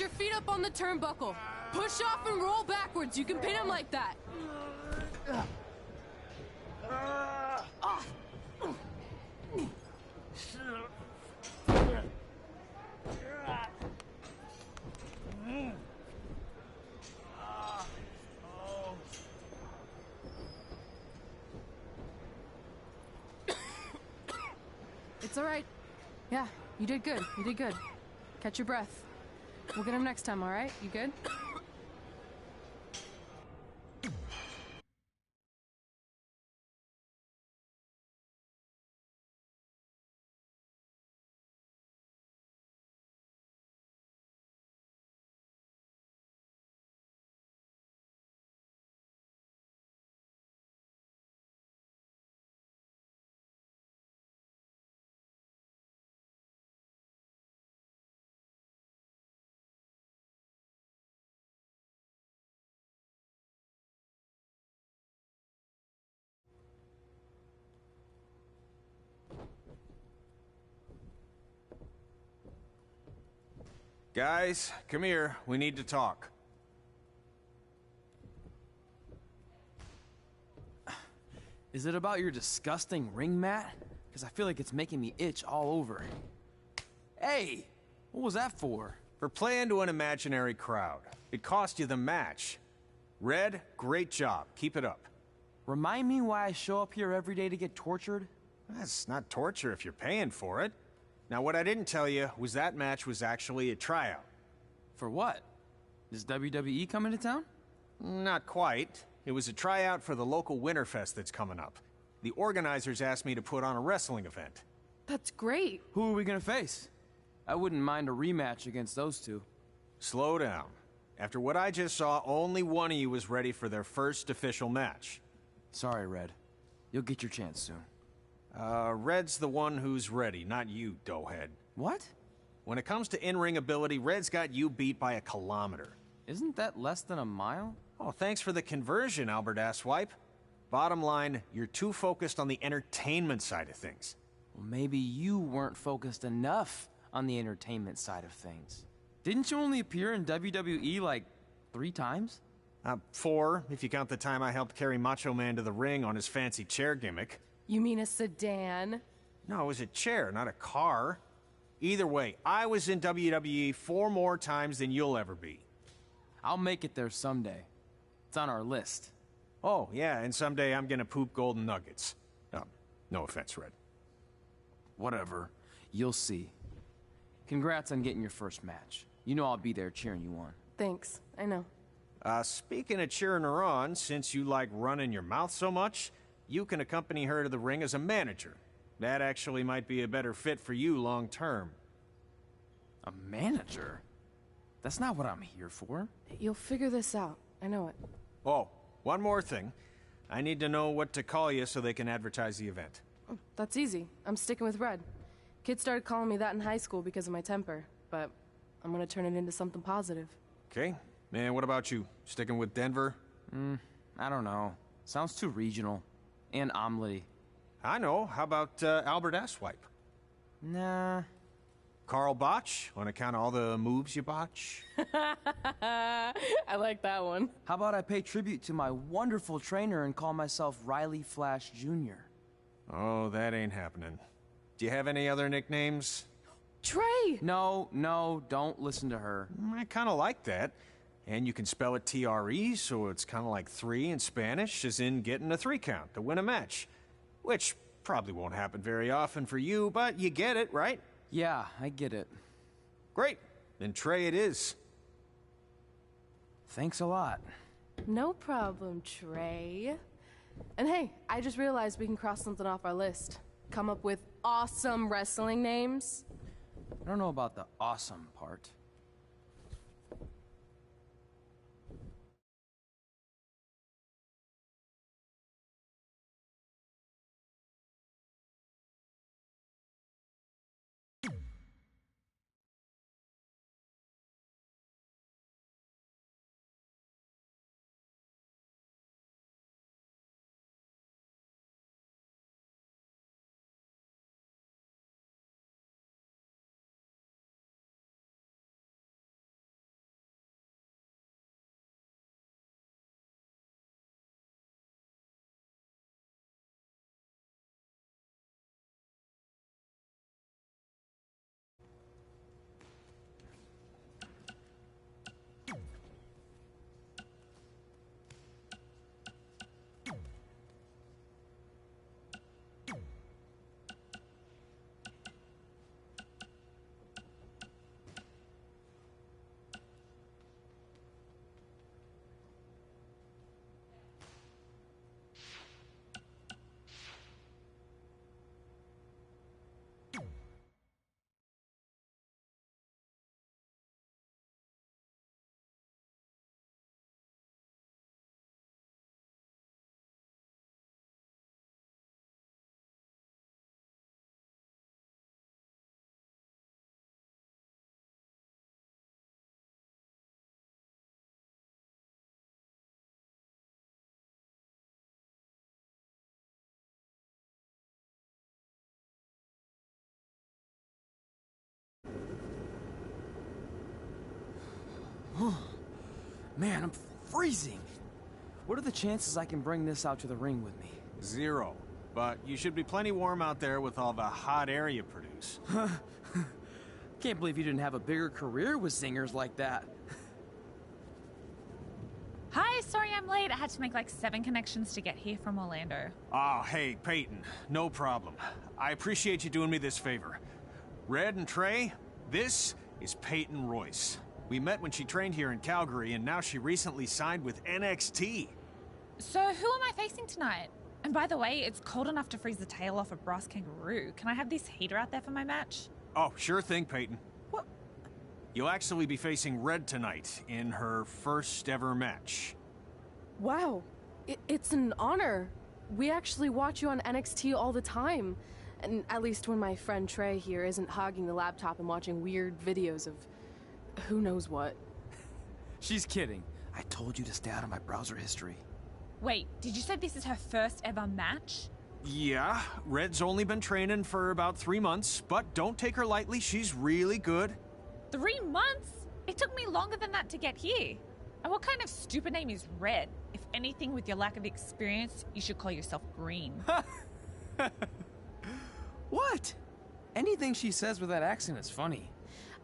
your feet up on the turnbuckle. Push off and roll backwards. You can pin him like that. It's all right. Yeah, you did good. You did good. Catch your breath. We'll get him next time, all right? You good? Guys, come here. We need to talk. Is it about your disgusting ring mat? Because I feel like it's making me itch all over. Hey! What was that for? For playing to an imaginary crowd. It cost you the match. Red, great job. Keep it up. Remind me why I show up here every day to get tortured? That's not torture if you're paying for it. Now, what I didn't tell you was that match was actually a tryout. For what? Is WWE coming to town? Not quite. It was a tryout for the local Winterfest that's coming up. The organizers asked me to put on a wrestling event. That's great. Who are we gonna face? I wouldn't mind a rematch against those two. Slow down. After what I just saw, only one of you was ready for their first official match. Sorry, Red. You'll get your chance soon. Red's the one who's ready, not you, doughhead. What? When it comes to in-ring ability, Red's got you beat by a kilometer. Isn't that less than a mile? Oh, thanks for the conversion, Albert Asswipe. Bottom line, you're too focused on the entertainment side of things. Well, maybe you weren't focused enough on the entertainment side of things. Didn't you only appear in WWE like 3 times? 4, if you count the time I helped carry Macho Man to the ring on his fancy chair gimmick. You mean a sedan? No, it was a chair, not a car. Either way, I was in WWE 4 more times than you'll ever be. I'll make it there someday. It's on our list. Oh, yeah, and someday I'm gonna poop golden nuggets. No offense, Red. Whatever. You'll see. Congrats on getting your first match. You know I'll be there cheering you on. Thanks. I know. Speaking of cheering her on, since you like running your mouth so much, you can accompany her to the ring as a manager. That actually might be a better fit for you long term. A manager? That's not what I'm here for. You'll figure this out. I know it. Oh, one more thing. I need to know what to call you so they can advertise the event. Oh, that's easy. I'm sticking with Red. Kids started calling me that in high school because of my temper, but I'm gonna turn it into something positive. Okay. And what about you? Sticking with Denver? I don't know. Sounds too regional. And omelette-y. I know. How about Albert Asswipe? Nah. Carl Botch, on account of all the moves you botch? I like that one. How about I pay tribute to my wonderful trainer and call myself Riley Flash Jr.? Oh, that ain't happening. Do you have any other nicknames? Trey! No, don't listen to her. I kind of like that. And you can spell it T-R-E, so it's kind of like 3 in Spanish, as in getting a 3 count to win a match. Which probably won't happen very often for you, but you get it, right? Yeah, I get it. Great. Then Trey it is. Thanks a lot. No problem, Trey. And hey, I just realized we can cross something off our list. Come up with awesome wrestling names. I don't know about the awesome part. Man, I'm freezing. What are the chances I can bring this out to the ring with me? 0. But you should be plenty warm out there with all the hot air you produce. Can't believe you didn't have a bigger career with singers like that. Hi, sorry I'm late. I had to make like 7 connections to get here from Orlando. Oh, hey, Peyton. No problem. I appreciate you doing me this favor. Red and Trey, this is Peyton Royce. We met when she trained here in Calgary, and now she recently signed with NXT. So who am I facing tonight? And by the way, it's cold enough to freeze the tail off a brass kangaroo. Can I have this heater out there for my match? Oh, sure thing, Peyton. What? You'll actually be facing Red tonight in her first ever match. Wow, it's an honor. We actually watch you on NXT all the time. And at least when my friend Trey here isn't hogging the laptop and watching weird videos of who knows what. She's kidding. I told you to stay out of my browser history. Wait, did you say this is her first ever match? Yeah, Red's only been training for about 3 months, but don't take her lightly, she's really good. 3 months? It took me longer than that to get here. And what kind of stupid name is Red? If anything, with your lack of experience, you should call yourself Green. What? Anything she says with that accent is funny.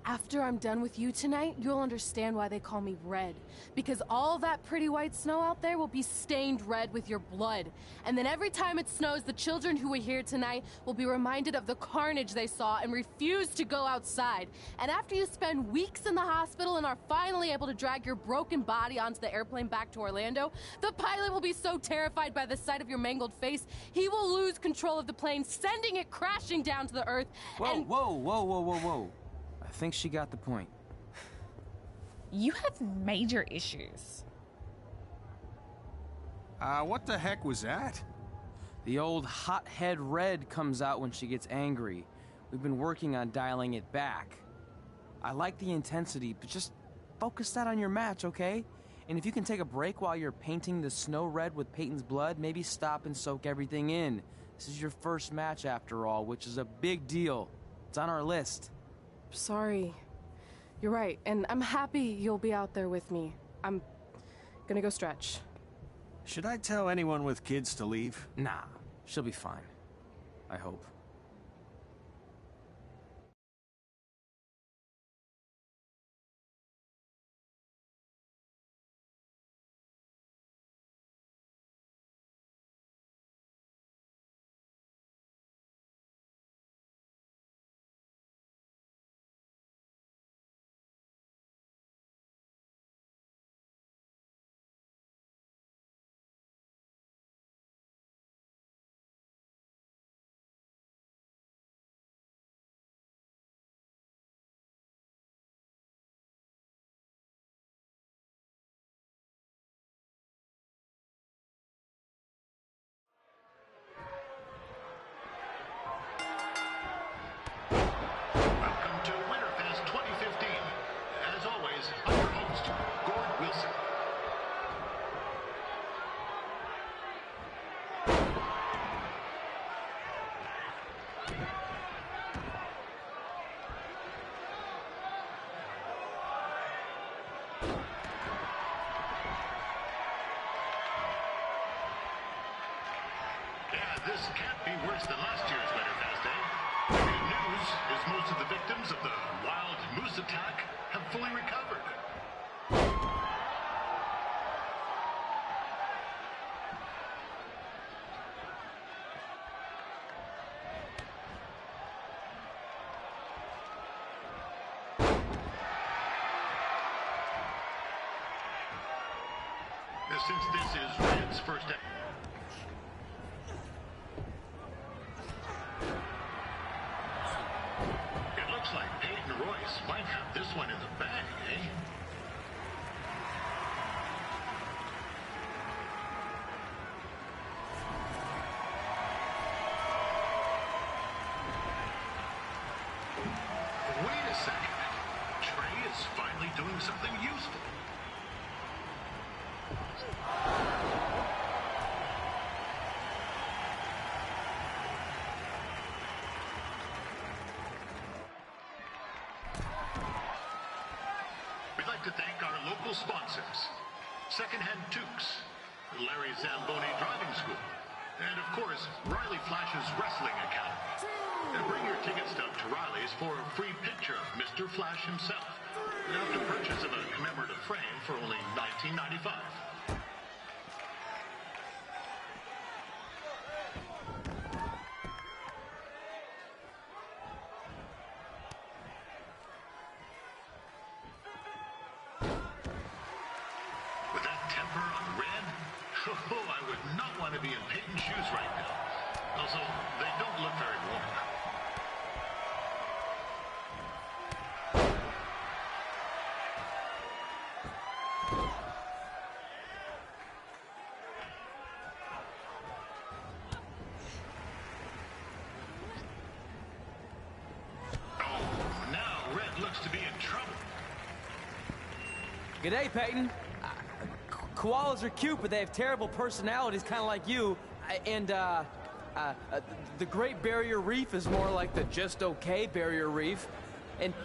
After I'm done with you tonight, you'll understand why they call me Red. Because all that pretty white snow out there will be stained red with your blood. And then every time it snows, the children who were here tonight will be reminded of the carnage they saw and refuse to go outside. And after you spend weeks in the hospital and are finally able to drag your broken body onto the airplane back to Orlando, the pilot will be so terrified by the sight of your mangled face, he will lose control of the plane, sending it crashing down to the earth. Whoa. I think she got the point. You have major issues. What the heck was that? The old hothead Red comes out when she gets angry. We've been working on dialing it back. I like the intensity, but just focus that on your match, okay? And if you can take a break while you're painting the snow red with Peyton's blood, maybe stop and soak everything in. This is your first match after all, which is a big deal. It's on our list. Sorry. You're right, and I'm happy you'll be out there with me. I'm gonna go stretch. Should I tell anyone with kids to leave? Nah, she'll be fine. I hope. This can't be worse than last year's Winterfest Day. The good news is most of the victims of the wild moose attack have fully recovered. Since this is Red's first day. It looks like Peyton Royce might have this one in the bag, eh? Wait a second. Trey is finally doing something useful. We'd like to thank our local sponsors. Secondhand Toques, Larry Zamboni Driving School, and of course, Riley Flash's Wrestling Academy. And bring your tickets to Riley's for a free picture of Mr. Flash himself, after purchase of a commemorative frame for only $19.95. With that temper on Red, I would not want to be in Peyton's shoes right now. Also, they don't look very warm. Oh, now Red looks to be in trouble. G'day, Peyton. Koalas are cute, but they have terrible personalities, kind of like you. The Great Barrier Reef is more like the just okay Barrier Reef. And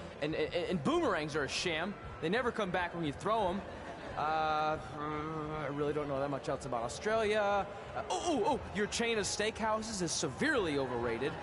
boomerangs are a sham. They never come back when you throw them. I really don't know that much else about Australia. Your chain of steakhouses is severely overrated.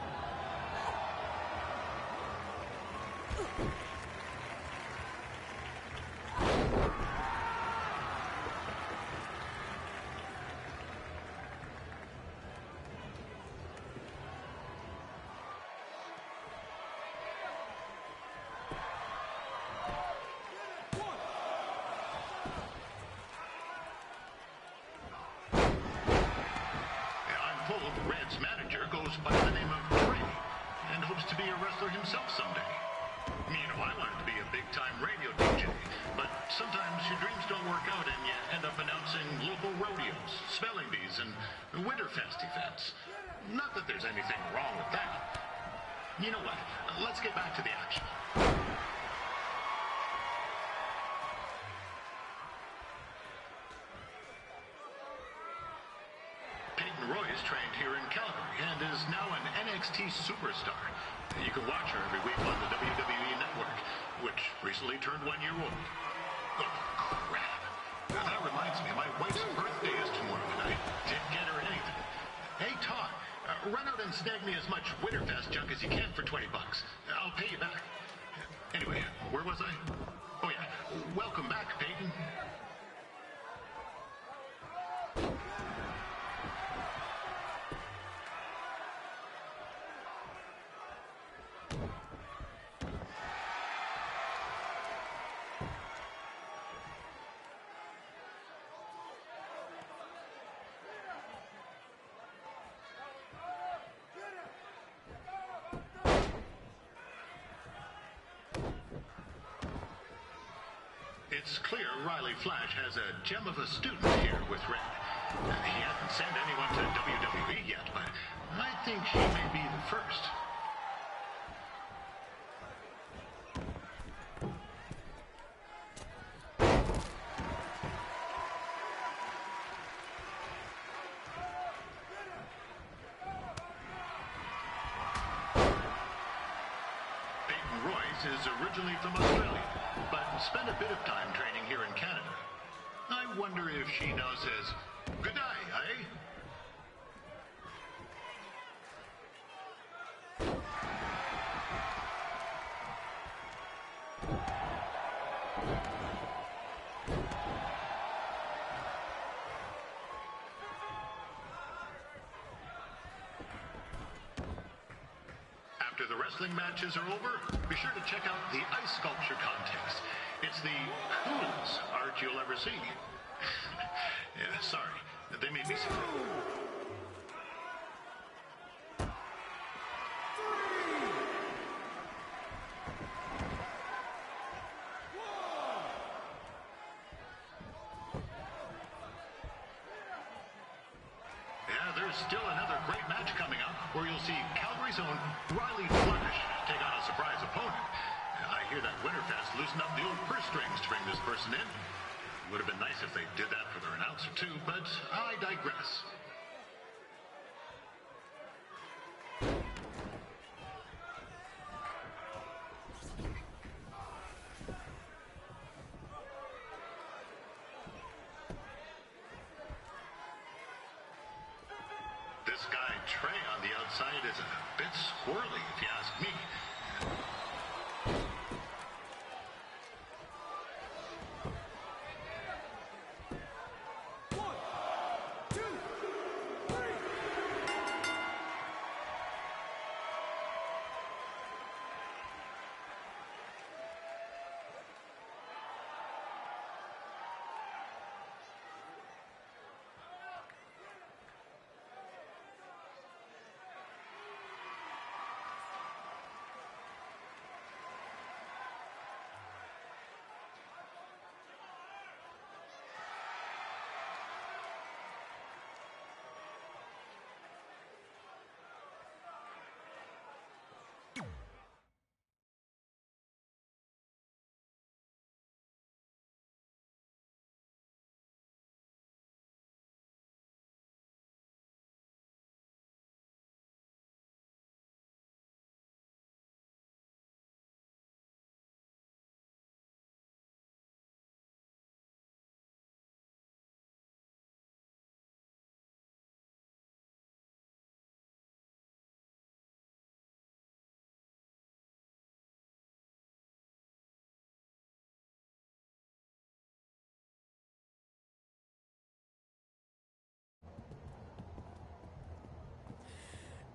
Red's manager goes by the name of Trey and hopes to be a wrestler himself someday. You know, I wanted to be a big-time radio DJ, but sometimes your dreams don't work out and you end up announcing local rodeos, spelling bees, and Winterfest events. Not that there's anything wrong with that. You know what? Let's get back to the action. Roy's trained here in Calgary and is now an NXT superstar. You can watch her every week on the WWE Network, which recently turned 1 year old. Oh, crap. That reminds me, my wife's birthday is tomorrow, and I didn't get her anything. Hey, Todd, run out and snag me as much Winterfest junk as you can for $20. I'll pay you back. Anyway, where was I? Oh, yeah. Welcome back, Peyton. It's clear Riley Flash has a gem of a student here with Red. He hasn't sent anyone to WWE yet, but I think she may be the first. Peyton Royce is originally from Australia, but spent a bit of time training here in Canada. I wonder if she now says, "Good day, eh?" After the wrestling matches are over, be sure to check out the ice sculpture contest. It's the coolest art you'll ever see. Yeah, sorry. They made me sick. Yeah, there's still another great match coming up where you'll see Calgary's own Riley Flash take on a surprise opponent. I hear that Winterfest loosened up the old purse strings to bring this person in. Would have been nice if they did that for their announcer too, but I digress. sight is a bit squirrely, if you ask me.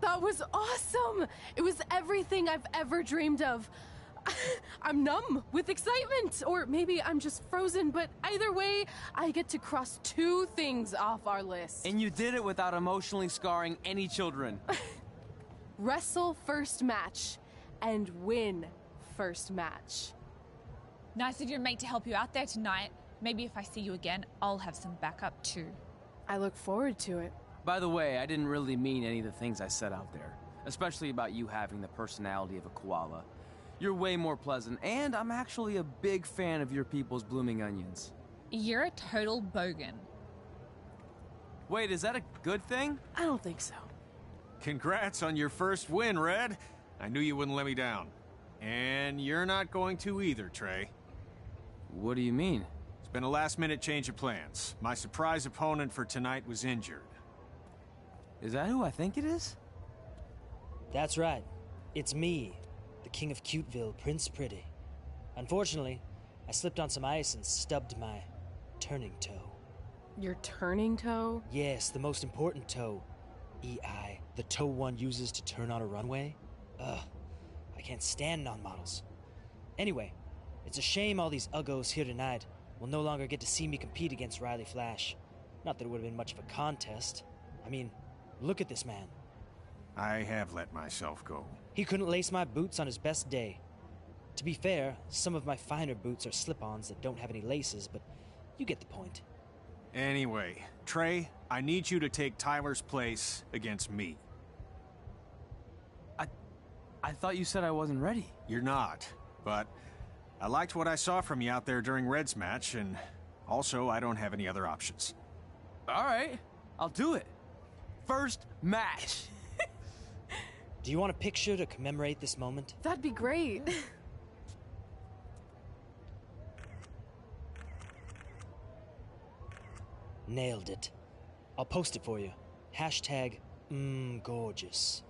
That was awesome! It was everything I've ever dreamed of. I'm numb with excitement, or maybe I'm just frozen, but either way, I get to cross 2 things off our list. And you did it without emotionally scarring any children. Wrestle first match and win first match. Nice of your mate to help you out there tonight. Maybe if I see you again, I'll have some backup too. I look forward to it. By the way, I didn't really mean any of the things I said out there, especially about you having the personality of a koala. You're way more pleasant, and I'm actually a big fan of your people's blooming onions. You're a total bogan. Wait, is that a good thing? I don't think so. Congrats on your first win, Red. I knew you wouldn't let me down. And you're not going to either, Trey. What do you mean? It's been a last-minute change of plans. My surprise opponent for tonight was injured. Is that who I think it is? That's right. It's me, the King of Cuteville, Prince Pretty. Unfortunately, I slipped on some ice and stubbed my turning toe. Your turning toe? Yes, the most important toe. EI, the toe one uses to turn on a runway. Ugh, I can't stand non-models. Anyway, it's a shame all these uggos here tonight will no longer get to see me compete against Riley Flash. Not that it would have been much of a contest. I mean, look at this man. I have let myself go. He couldn't lace my boots on his best day. To be fair, some of my finer boots are slip-ons that don't have any laces, but you get the point. Anyway, Trey, I need you to take Tyler's place against me. I thought you said I wasn't ready. You're not, but I liked what I saw from you out there during Red's match, and also I don't have any other options. All right, I'll do it. First match. Do you want a picture to commemorate this moment? That'd be great. Nailed it. I'll post it for you. Hashtag gorgeous.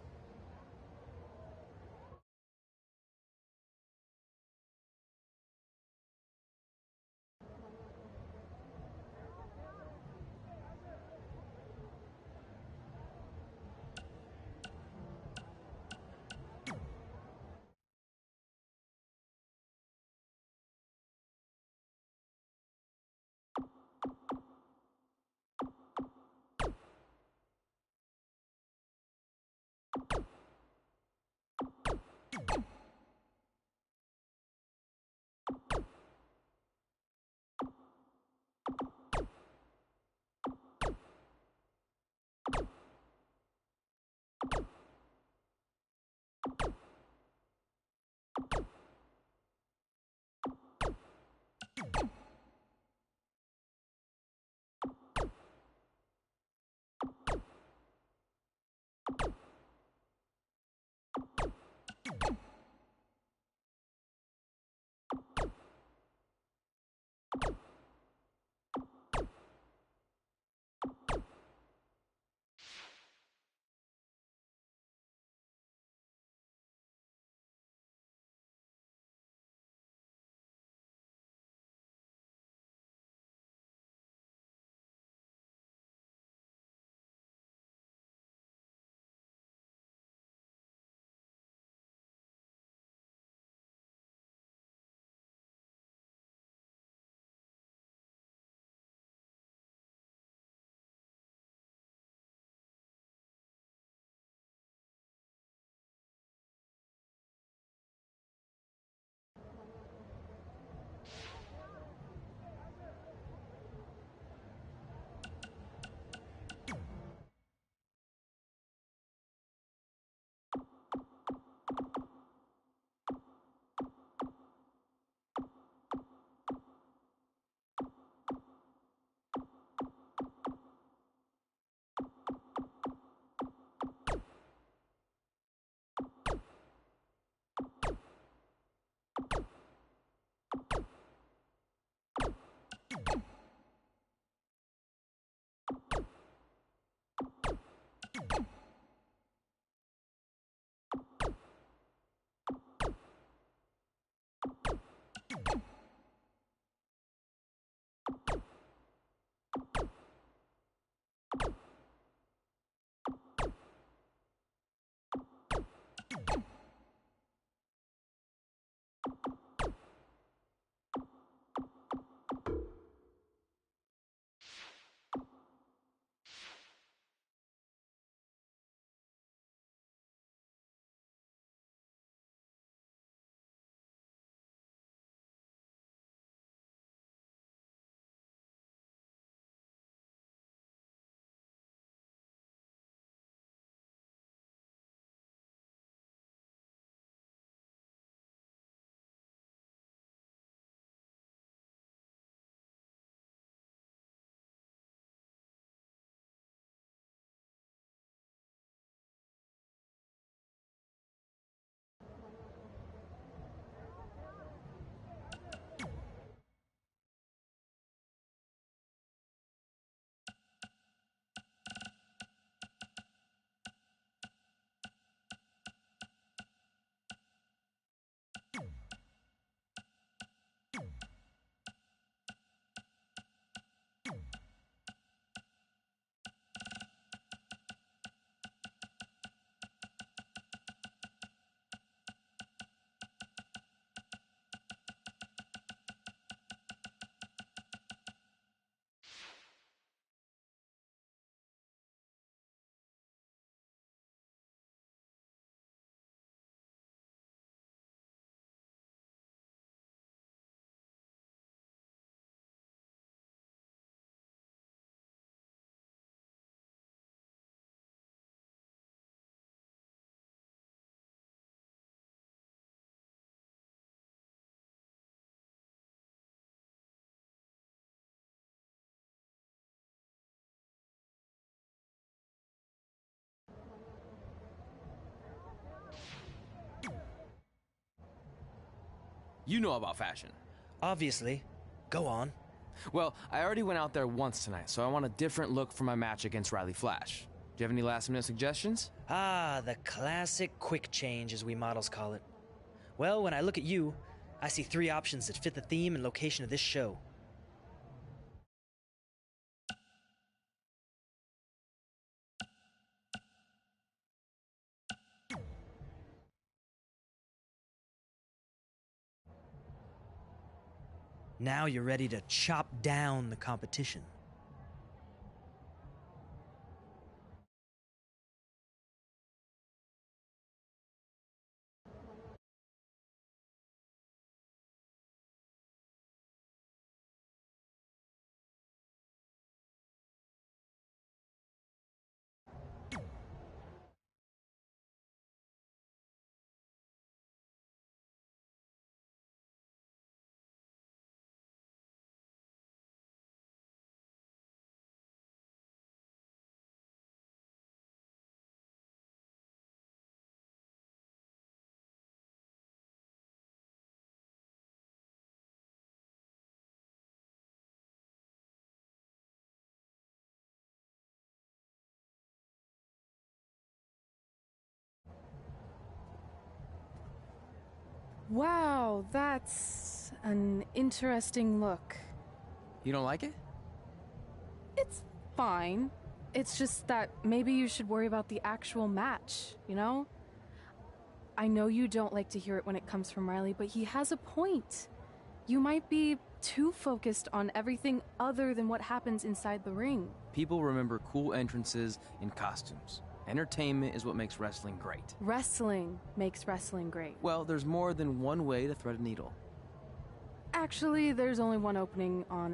You know about fashion. Obviously. Go on. Well, I already went out there once tonight, so I want a different look for my match against Riley Flash. Do you have any last-minute suggestions? Ah, the classic quick change, as we models call it. Well, when I look at you, I see 3 options that fit the theme and location of this show. Now you're ready to chop down the competition. Wow, that's an interesting look. You don't like it? It's fine. It's just that maybe you should worry about the actual match, you know? I know you don't like to hear it when it comes from Riley, but he has a point. You might be too focused on everything other than what happens inside the ring. People remember cool entrances and costumes. Entertainment is what makes wrestling great. Wrestling makes wrestling great. Well, there's more than one way to thread a needle. Actually, there's only one opening on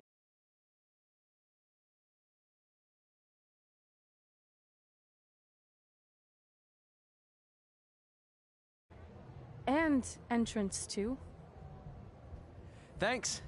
and entrance too. Thanks.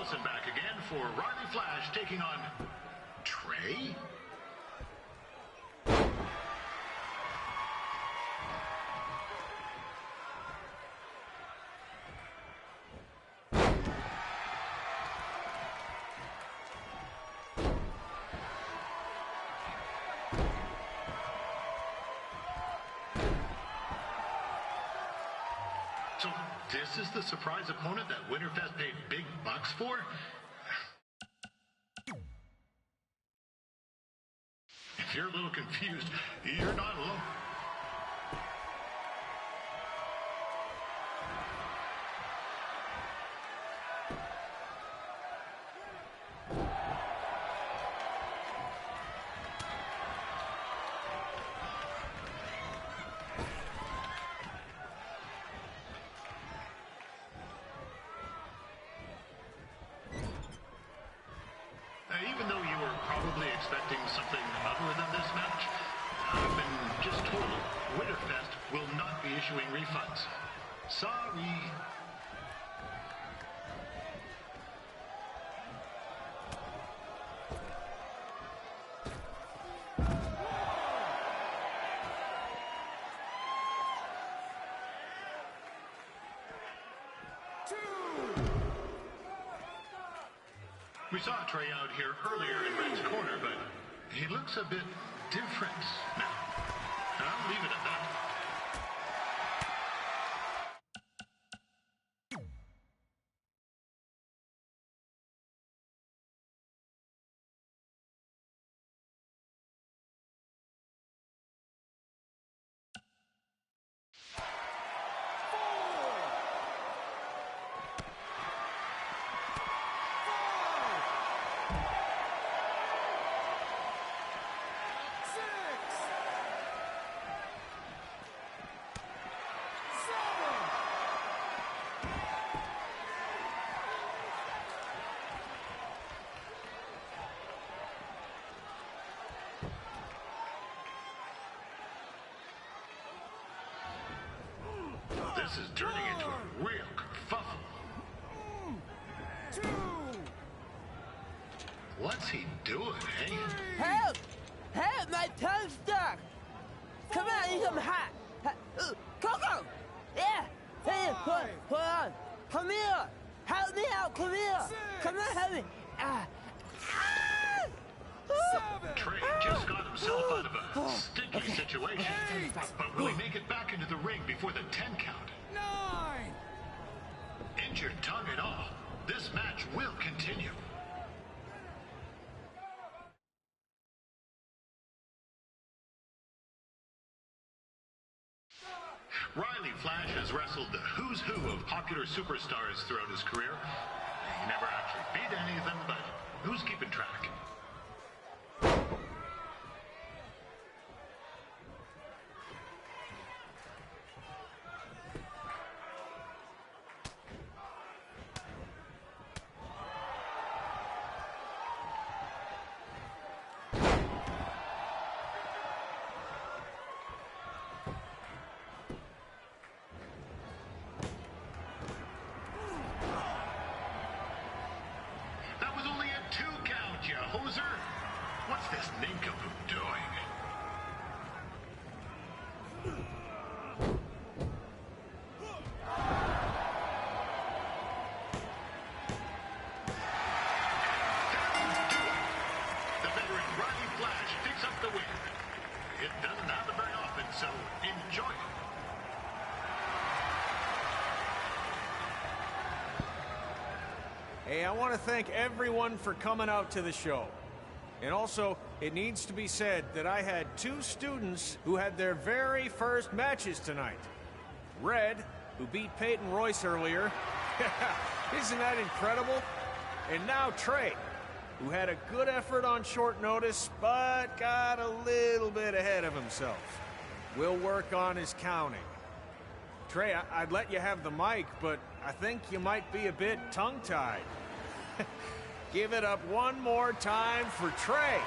Dawson back again for Riley Flash taking on Trey. So this is the surprise opponent that Winterfest paid big bucks for? If you're a little confused, you're not alone. Even though you were probably expecting something other than this match, I've been just told Winterfest will not be issuing refunds. Sorry. We saw Trey out here earlier in Red's corner, but he looks a bit different now. I'll leave it at that. This is turning into a real kerfuffle. What's he doing, eh? Help! Help! My tongue's stuck! Come on, I need some hot! Coco! Yeah! Hey, hold on! Come here! Help me out! Come here! Come on, help me! Trey just got himself out of a sticky situation. But will he make it back into the ring before the 10 count? 9! Injured tongue and all, this match will continue. Riley Flash has wrestled the who's who of popular superstars throughout his career. He never actually beat any of them, but who's keeping track? What's this nincompoop doing? The veteran Riley Flash picks up the win. It doesn't happen very often, so enjoy it. Hey, I want to thank everyone for coming out to the show. And also, it needs to be said that I had 2 students who had their very first matches tonight. Red, who beat Peyton Royce earlier. Isn't that incredible? And now Trey, who had a good effort on short notice, but got a little bit ahead of himself. We'll work on his counting. Trey, I'd let you have the mic, but I think you might be a bit tongue-tied. Give it up one more time for Trey.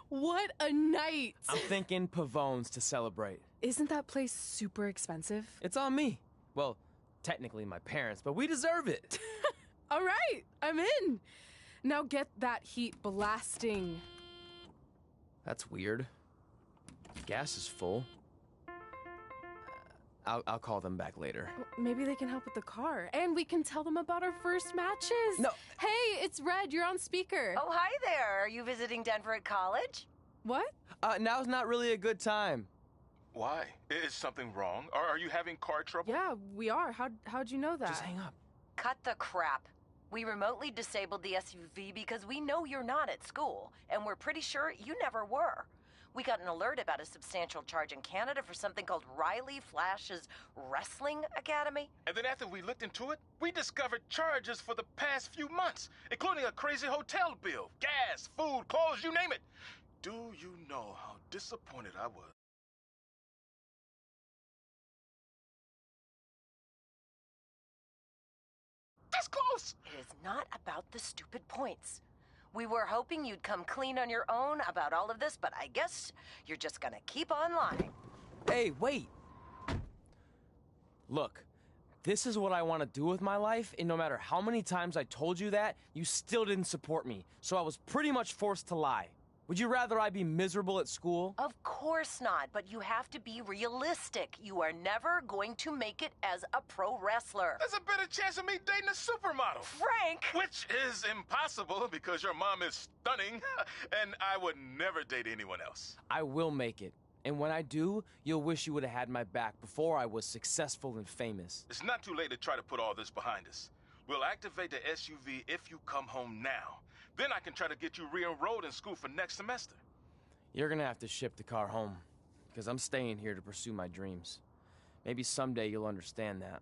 What a night! I'm thinking Pavone's to celebrate. Isn't that place super expensive? It's on me. Well, technically my parents, but we deserve it. All right, I'm in. Now get that heat blasting. That's weird. Gas is full. I'll call them back later. Maybe they can help with the car. And we can tell them about our first matches. No. Hey, it's Red. You're on speaker. Oh, hi there. Are you visiting Denver at college? What? Now's not really a good time. Why? Is something wrong? Are you having car trouble? Yeah, we are. How'd you know that? Just hang up. Cut the crap. We remotely disabled the SUV because we know you're not at school, and we're pretty sure you never were. We got an alert about a substantial charge in Canada for something called Riley Flash's Wrestling Academy. And then after we looked into it, we discovered charges for the past few months, including a crazy hotel bill, gas, food, clothes, you name it. Do you know how disappointed I was? This close! It is not about the stupid points. We were hoping you'd come clean on your own about all of this, but I guess you're just gonna keep on lying. Hey, wait. Look, this is what I want to do with my life, and no matter how many times I told you that, you still didn't support me, so I was pretty much forced to lie. Would you rather I be miserable at school? Of course not, but you have to be realistic. You are never going to make it as a pro wrestler. There's a better chance of me dating a supermodel. Frank! Which is impossible because your mom is stunning, and I would never date anyone else. I will make it. And when I do, you'll wish you would have had my back before I was successful and famous. It's not too late to try to put all this behind us. We'll activate the SUV if you come home now. Then I can try to get you re-enrolled in school for next semester. You're gonna have to ship the car home, because I'm staying here to pursue my dreams. Maybe someday you'll understand that.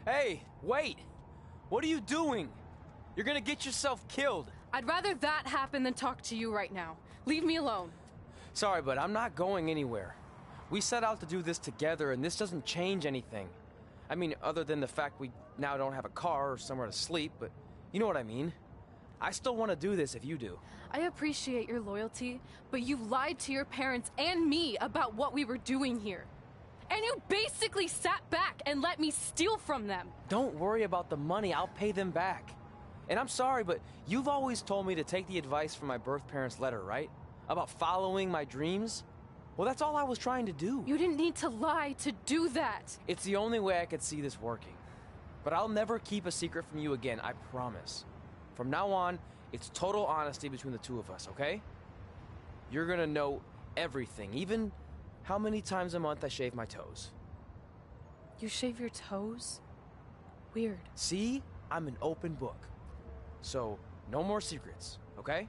Hey, wait! What are you doing? You're gonna get yourself killed. I'd rather that happen than talk to you right now. Leave me alone. Sorry, but I'm not going anywhere. We set out to do this together, and this doesn't change anything. I mean, other than the fact we now don't have a car or somewhere to sleep, but you know what I mean. I still want to do this if you do. I appreciate your loyalty, but you lied to your parents and me about what we were doing here. And you basically sat back and let me steal from them. Don't worry about the money. I'll pay them back. And I'm sorry, but you've always told me to take the advice from my birth parents' letter, right? About following my dreams. Well, that's all I was trying to do. You didn't need to lie to do that. It's the only way I could see this working. But I'll never keep a secret from you again, I promise. From now on, it's total honesty between the two of us, okay? You're gonna know everything, even how many times a month I shave my toes. You shave your toes? Weird. See? I'm an open book. So, no more secrets, okay?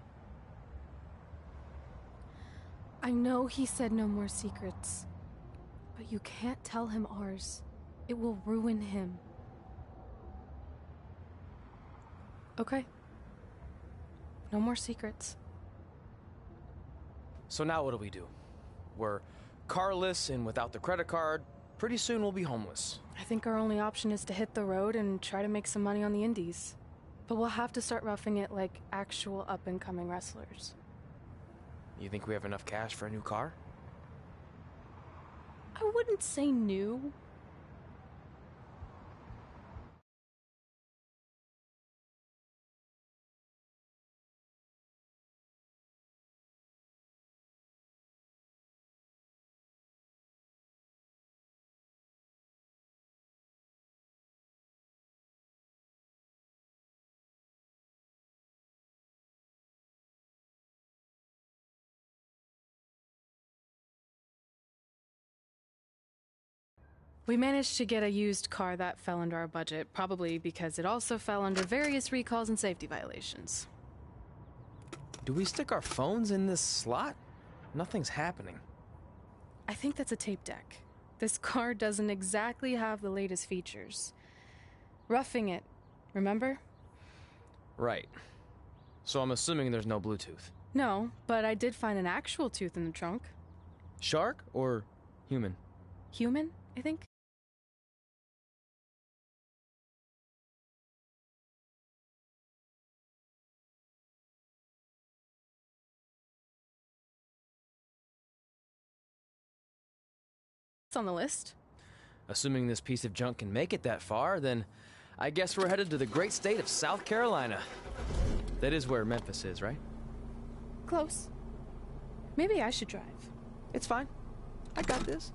I know he said no more secrets, but you can't tell him ours. It will ruin him. Okay. No more secrets. So now what do? We're carless and without the credit card. Pretty soon we'll be homeless. I think our only option is to hit the road and try to make some money on the indies. But we'll have to start roughing it like actual up-and-coming wrestlers. You think we have enough cash for a new car? I wouldn't say new. We managed to get a used car that fell under our budget, probably because it also fell under various recalls and safety violations. Do we stick our phones in this slot? Nothing's happening. I think that's a tape deck. This car doesn't exactly have the latest features. Roughing it, remember? Right. So I'm assuming there's no Bluetooth. No, but I did find an actual tooth in the trunk. Shark or human? Human, I think. It's on the list. Assuming this piece of junk can make it that far, then I guess we're headed to the great state of South Carolina. That is where Memphis is, right? Close. Maybe I should drive. It's fine. I got this.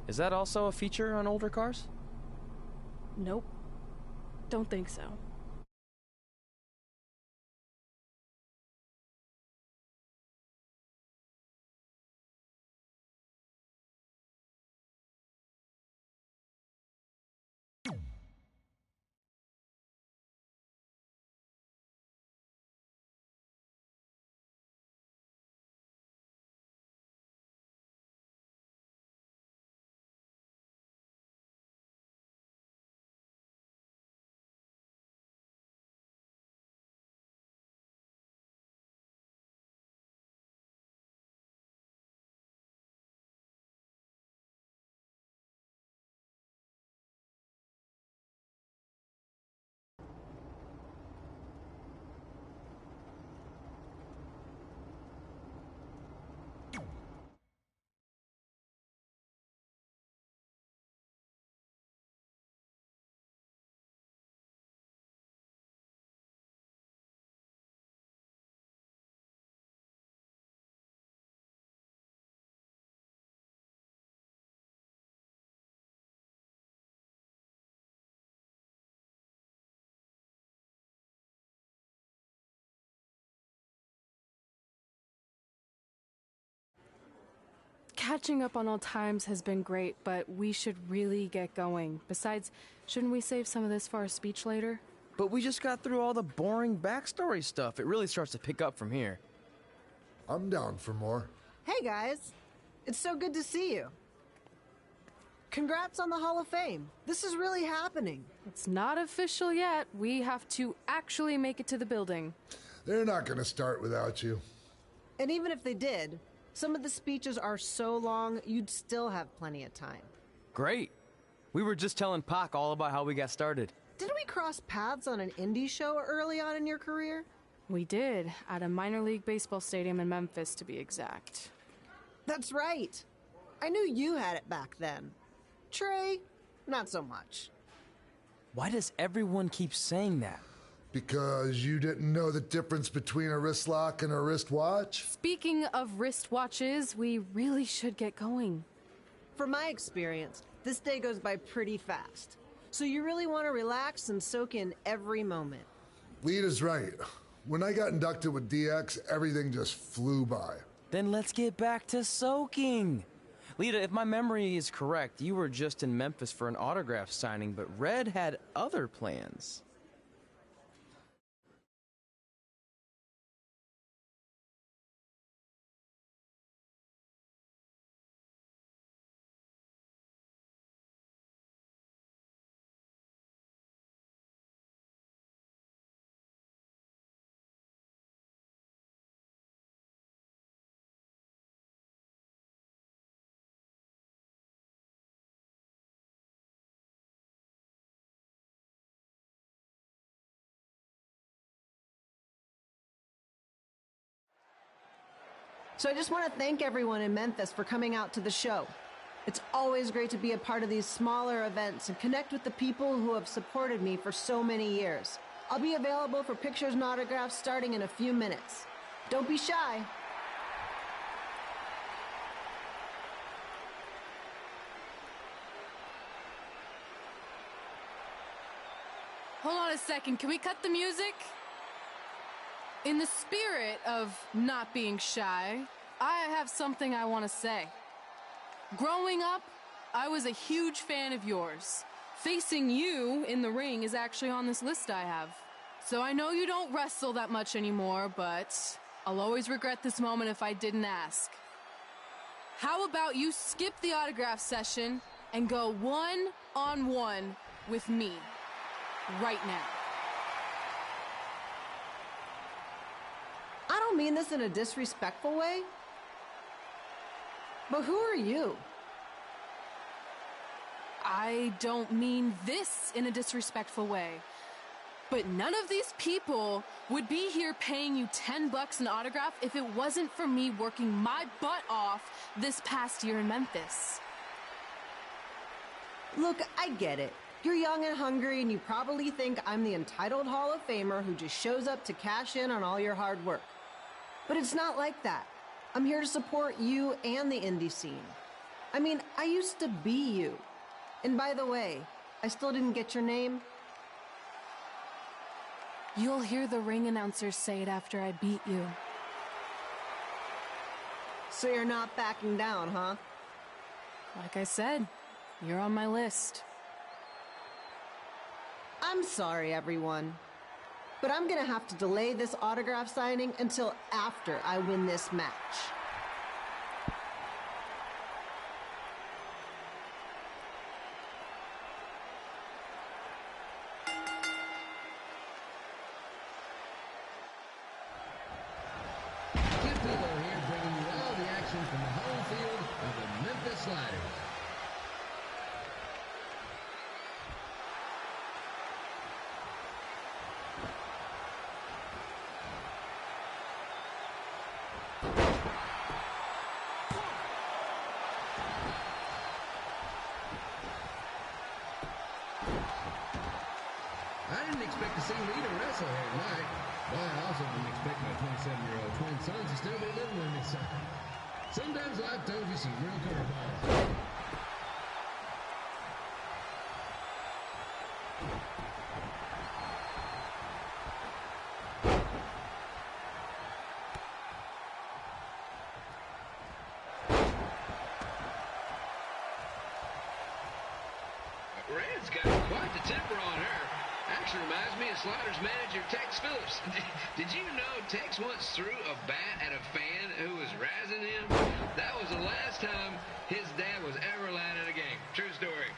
Is that also a feature on older cars? Nope. Don't think so. Catching up on old times has been great, but we should really get going. Besides, shouldn't we save some of this for our speech later? But we just got through all the boring backstory stuff. It really starts to pick up from here. I'm down for more. Hey, guys. It's so good to see you. Congrats on the Hall of Fame. This is really happening. It's not official yet. We have to actually make it to the building. They're not going to start without you. And even if they did, some of the speeches are so long, you'd still have plenty of time. Great. We were just telling Pac all about how we got started. Didn't we cross paths on an indie show early on in your career? We did, at a minor league baseball stadium in Memphis, to be exact. That's right. I knew you had it back then. Trey, not so much. Why does everyone keep saying that? Because you didn't know the difference between a wrist lock and a wristwatch? Speaking of wristwatches, we really should get going. From my experience, this day goes by pretty fast. So you really want to relax and soak in every moment. Lita's right. When I got inducted with DX, everything just flew by. Then let's get back to soaking. Lita, if my memory is correct, you were just in Memphis for an autograph signing, but Red had other plans. So I just want to thank everyone in Memphis for coming out to the show. It's always great to be a part of these smaller events and connect with the people who have supported me for so many years. I'll be available for pictures and autographs starting in a few minutes. Don't be shy. Hold on a second, can we cut the music? In the spirit of not being shy, I have something I want to say. Growing up, I was a huge fan of yours. Facing you in the ring is actually on this list I have. So I know you don't wrestle that much anymore, but I'll always regret this moment if I didn't ask. How about you skip the autograph session and go one-on-one with me right now? I don't mean this in a disrespectful way, but who are you? I don't mean this in a disrespectful way. But none of these people would be here paying you $10 an autograph if it wasn't for me working my butt off this past year in Memphis. Look, I get it. You're young and hungry, and you probably think I'm the entitled Hall of Famer who just shows up to cash in on all your hard work. But it's not like that. I'm here to support you and the indie scene. I mean, I used to be you. And by the way, I still didn't get your name. You'll hear the ring announcers say it after I beat you. So you're not backing down, huh? Like I said, you're on my list. I'm sorry, everyone. But I'm gonna have to delay this autograph signing until after I win this match. I didn't expect to see Lita wrestle here tonight, but I also didn't expect my 27-year-old twin sons to still be living with me, so sometimes life throws you some real curveballs. Red's got quite the temper on her. Actually reminds me of Slaughter's manager, Tex Phillips. Did you know Tex once threw a bat at a fan who was razzing him? That was the last time his dad was ever allowed in a game. True story.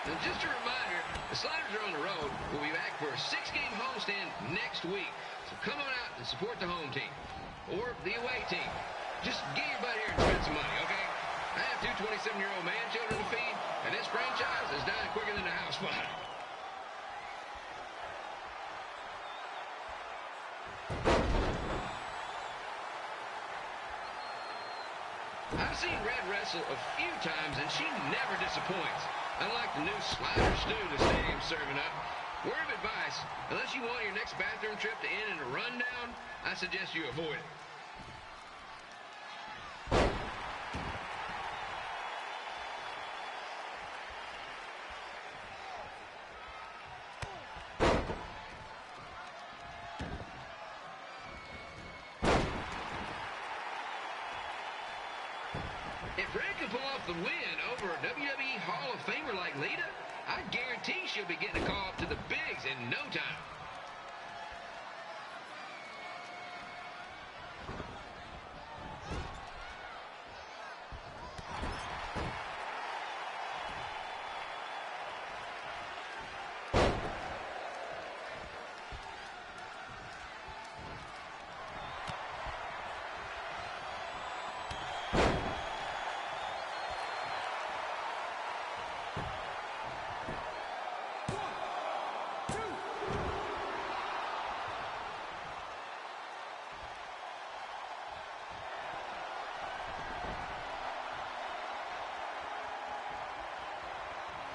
And just a reminder, the Sliders are on the road. We'll be back for a 6-game homestand next week. So come on out and support the home team or the away team. Just get your butt here and spend some money, okay? I have 2 27-year-old man-children to feed, and this franchise is dying quicker than a house fire. I've seen Red wrestle a few times, and she never disappoints. Unlike the new slider stew the stadium's serving up, word of advice, unless you want your next bathroom trip to end in a rundown, I suggest you avoid it. If Red can pull off the win over a WWE Hall of Famer like Lita, I guarantee she'll be getting a call up to the bigs in no time.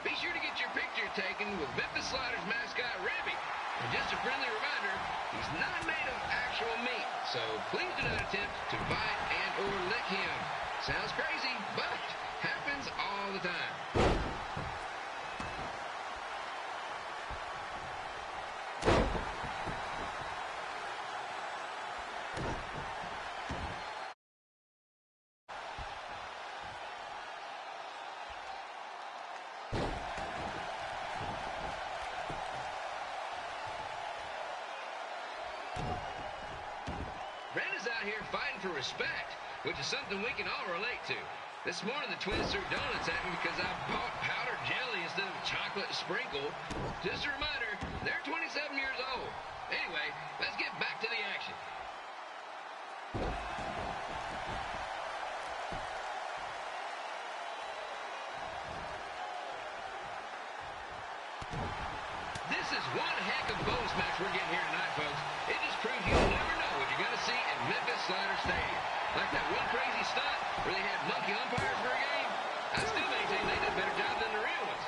Be sure to get your picture taken with Memphis Sliders mascot, Ribby. And just a friendly reminder, he's not made of actual meat, so please do not attempt to bite and or lick him. Sounds crazy, but happens all the time. Brandon's out here fighting for respect, which is something we can all relate to. This morning, the twins threw donuts at me because I bought powdered jelly instead of chocolate sprinkle. Just a reminder, they're 27 years old. Anyway, let's get back to the action. is one heck of a bonus match we're getting here tonight, folks. It just proves you never know what you're going to see at Memphis Slider Stadium. Like that one crazy stunt where they had monkey umpires for a game. I still maintain they did a better job than the real ones.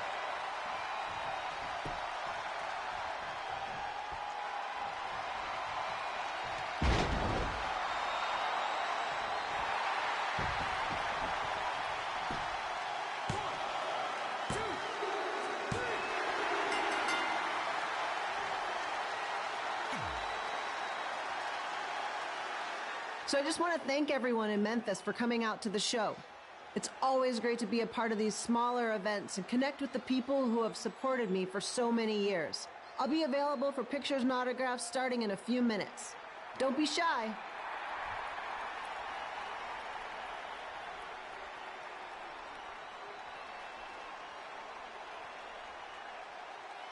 So I just want to thank everyone in Memphis for coming out to the show. It's always great to be a part of these smaller events and connect with the people who have supported me for so many years. I'll be available for pictures and autographs starting in a few minutes. Don't be shy.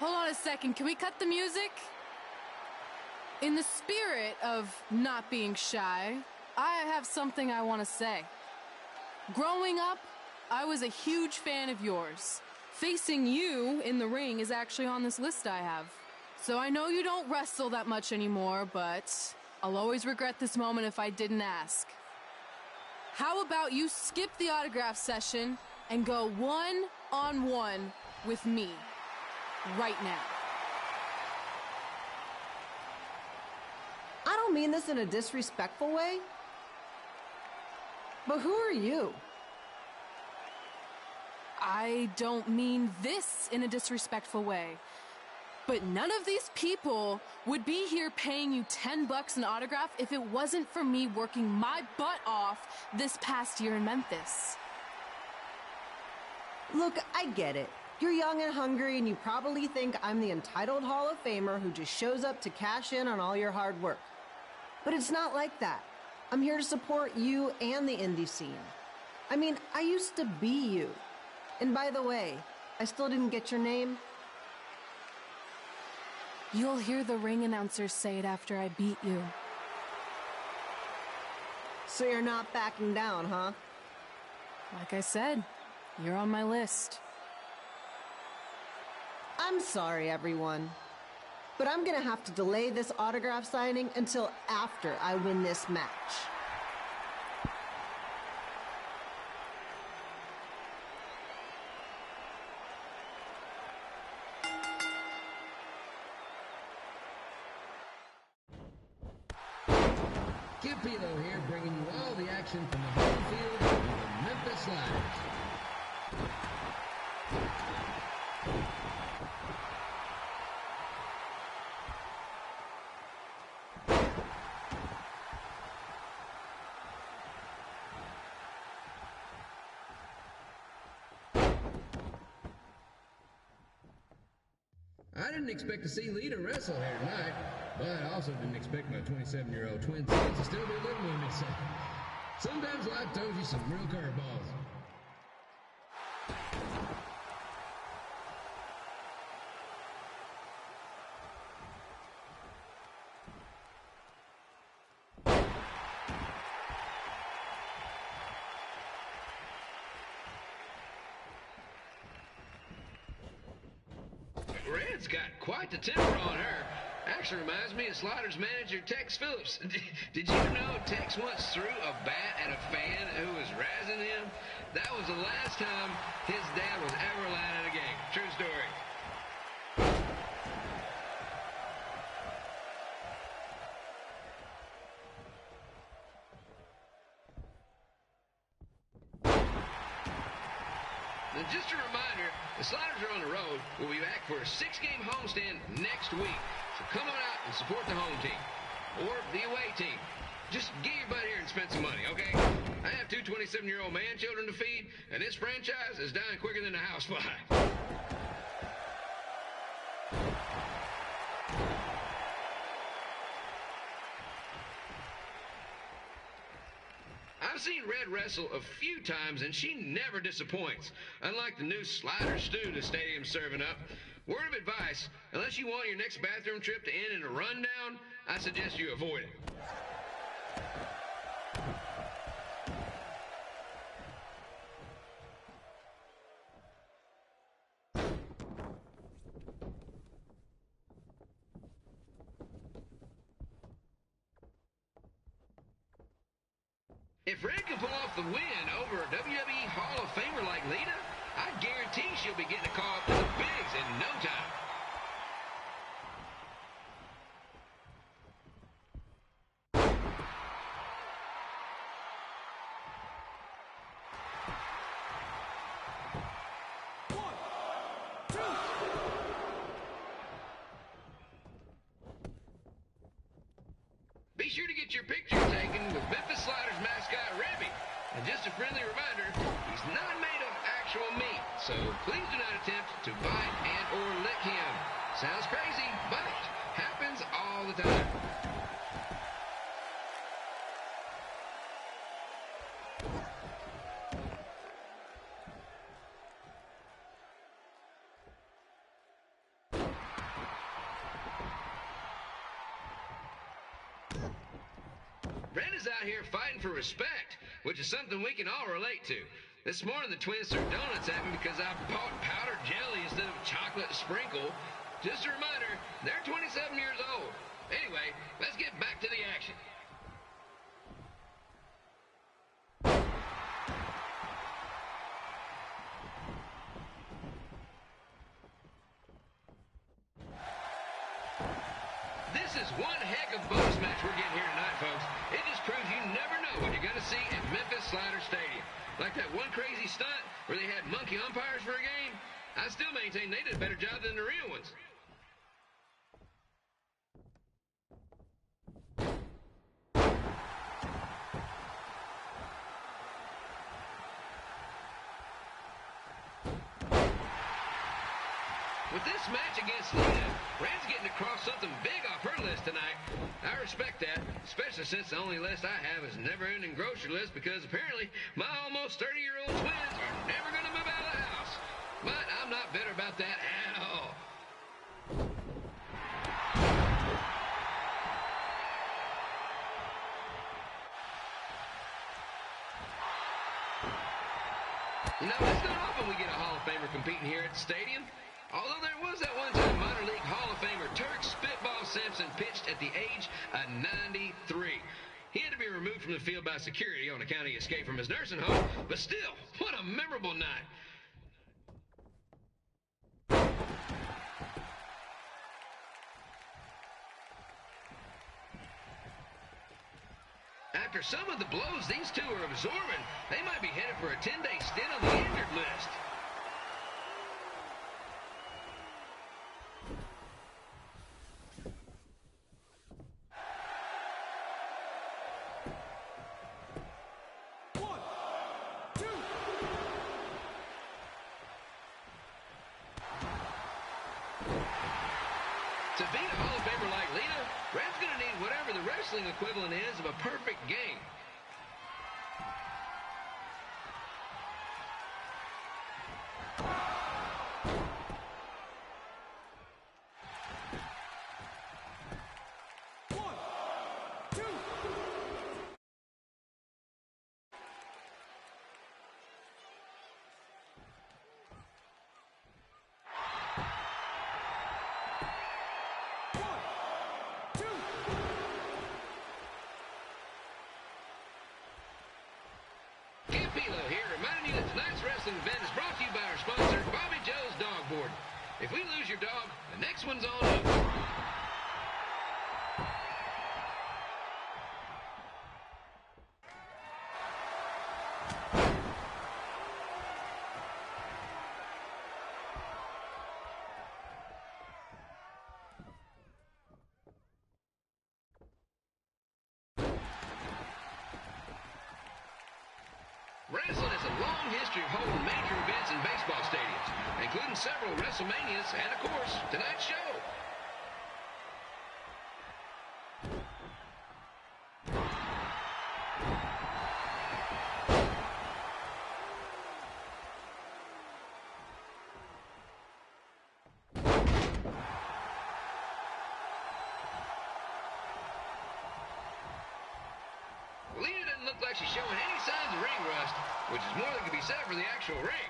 Hold on a second, can we cut the music? In the spirit of not being shy, I have something I want to say. Growing up, I was a huge fan of yours. Facing you in the ring is actually on this list I have. So I know you don't wrestle that much anymore, but I'll always regret this moment if I didn't ask. How about you skip the autograph session and go one-on-one with me right now? I don't mean this in a disrespectful way, but who are you? I don't mean this in a disrespectful way, but none of these people would be here paying you $10 an autograph if it wasn't for me working my butt off this past year in Memphis. Look, I get it. You're young and hungry, and you probably think I'm the entitled Hall of Famer who just shows up to cash in on all your hard work. But it's not like that. I'm here to support you and the indie scene. I mean, I used to be you. And by the way, I still didn't get your name. You'll hear the ring announcers say it after I beat you. So you're not backing down, huh? Like I said, you're on my list. I'm sorry, everyone. But I'm gonna have to delay this autograph signing until after I win this match. Kip Pilo here, bringing you all the action from the home field of the Memphis Sliders. I didn't expect to see Lita wrestle here tonight, but I also didn't expect my 27-year-old twin sons to still be living with me, so sometimes life throws you some real curveballs. Red's got quite the temper on her. Actually reminds me of Slaughter's manager, Tex Phillips. Did you know Tex once threw a bat at a fan who was razzing him? That was the last time his dad was ever allowed at a game. True story. And just a reminder, the Sliders are on the road. We'll be back for a 6-game homestand next week. So come on out and support the home team. Or the away team. Just get your butt here and spend some money, okay? I have 2 27-year-old man children to feed, and this franchise is dying quicker than a housefly. I've seen Red wrestle a few times, and she never disappoints. Unlike the new slider stew the stadium's serving up. Word of advice, unless you want your next bathroom trip to end in a rundown, I suggest you avoid it. Fred can pull off the win over a WWE Hall of Famer like Lita, I guarantee she'll be getting a call up to the bigs in no time. Be sure to get your picture taken with Memphis Sliders mascot Remy. And just a friendly reminder, he's not made of actual meat, so please do not attempt to bite and or lick him. Sounds crazy, but happens all the time. Brent is out here fighting for respect, which is something we can all relate to. This morning the twins threw donuts at me because I bought powdered jelly instead of chocolate sprinkle. Just a reminder, they're 27 years old. Anyway, let's get back to the action. This is one heck of a bonus match we're getting here tonight, folks. It just proves you never know what you're going to see at Memphis Slider Stadium. Like that one crazy stunt where they had monkey umpires for a game, I still maintain they did a better job than the real ones. With this match against Lita, Rand's getting across something big off her list tonight. I respect that, especially since the only list I have is a never-ending grocery list because apparently my almost 30-year-old twins are never going to move out of the house. But I'm not bitter about that at all. You know, it's not often we get a Hall of Famer competing here at the stadium. Although there was that one time minor league Hall of Famer Turk Spitball Simpson pitched at the age of 93. He had to be removed from the field by security on account he escaped from his nursing home, but still, what a memorable night. After some of the blows these two are absorbing, they might be headed for a 10-day stint on the injured list. To beat a Hall of Famer like Lita, Red's going to need whatever the wrestling equivalent is of a perfect game. Here, reminding you that tonight's wrestling event is brought to you by our sponsor, Bobby Joe's Dog Board. If we lose your dog, the next one's on us. Wrestling has a long history of holding major events in baseball stadiums, including several WrestleManias and, of course, tonight's show. Lita doesn't look like she's showing any signs of ring rust, which is more than can be said for the actual ring.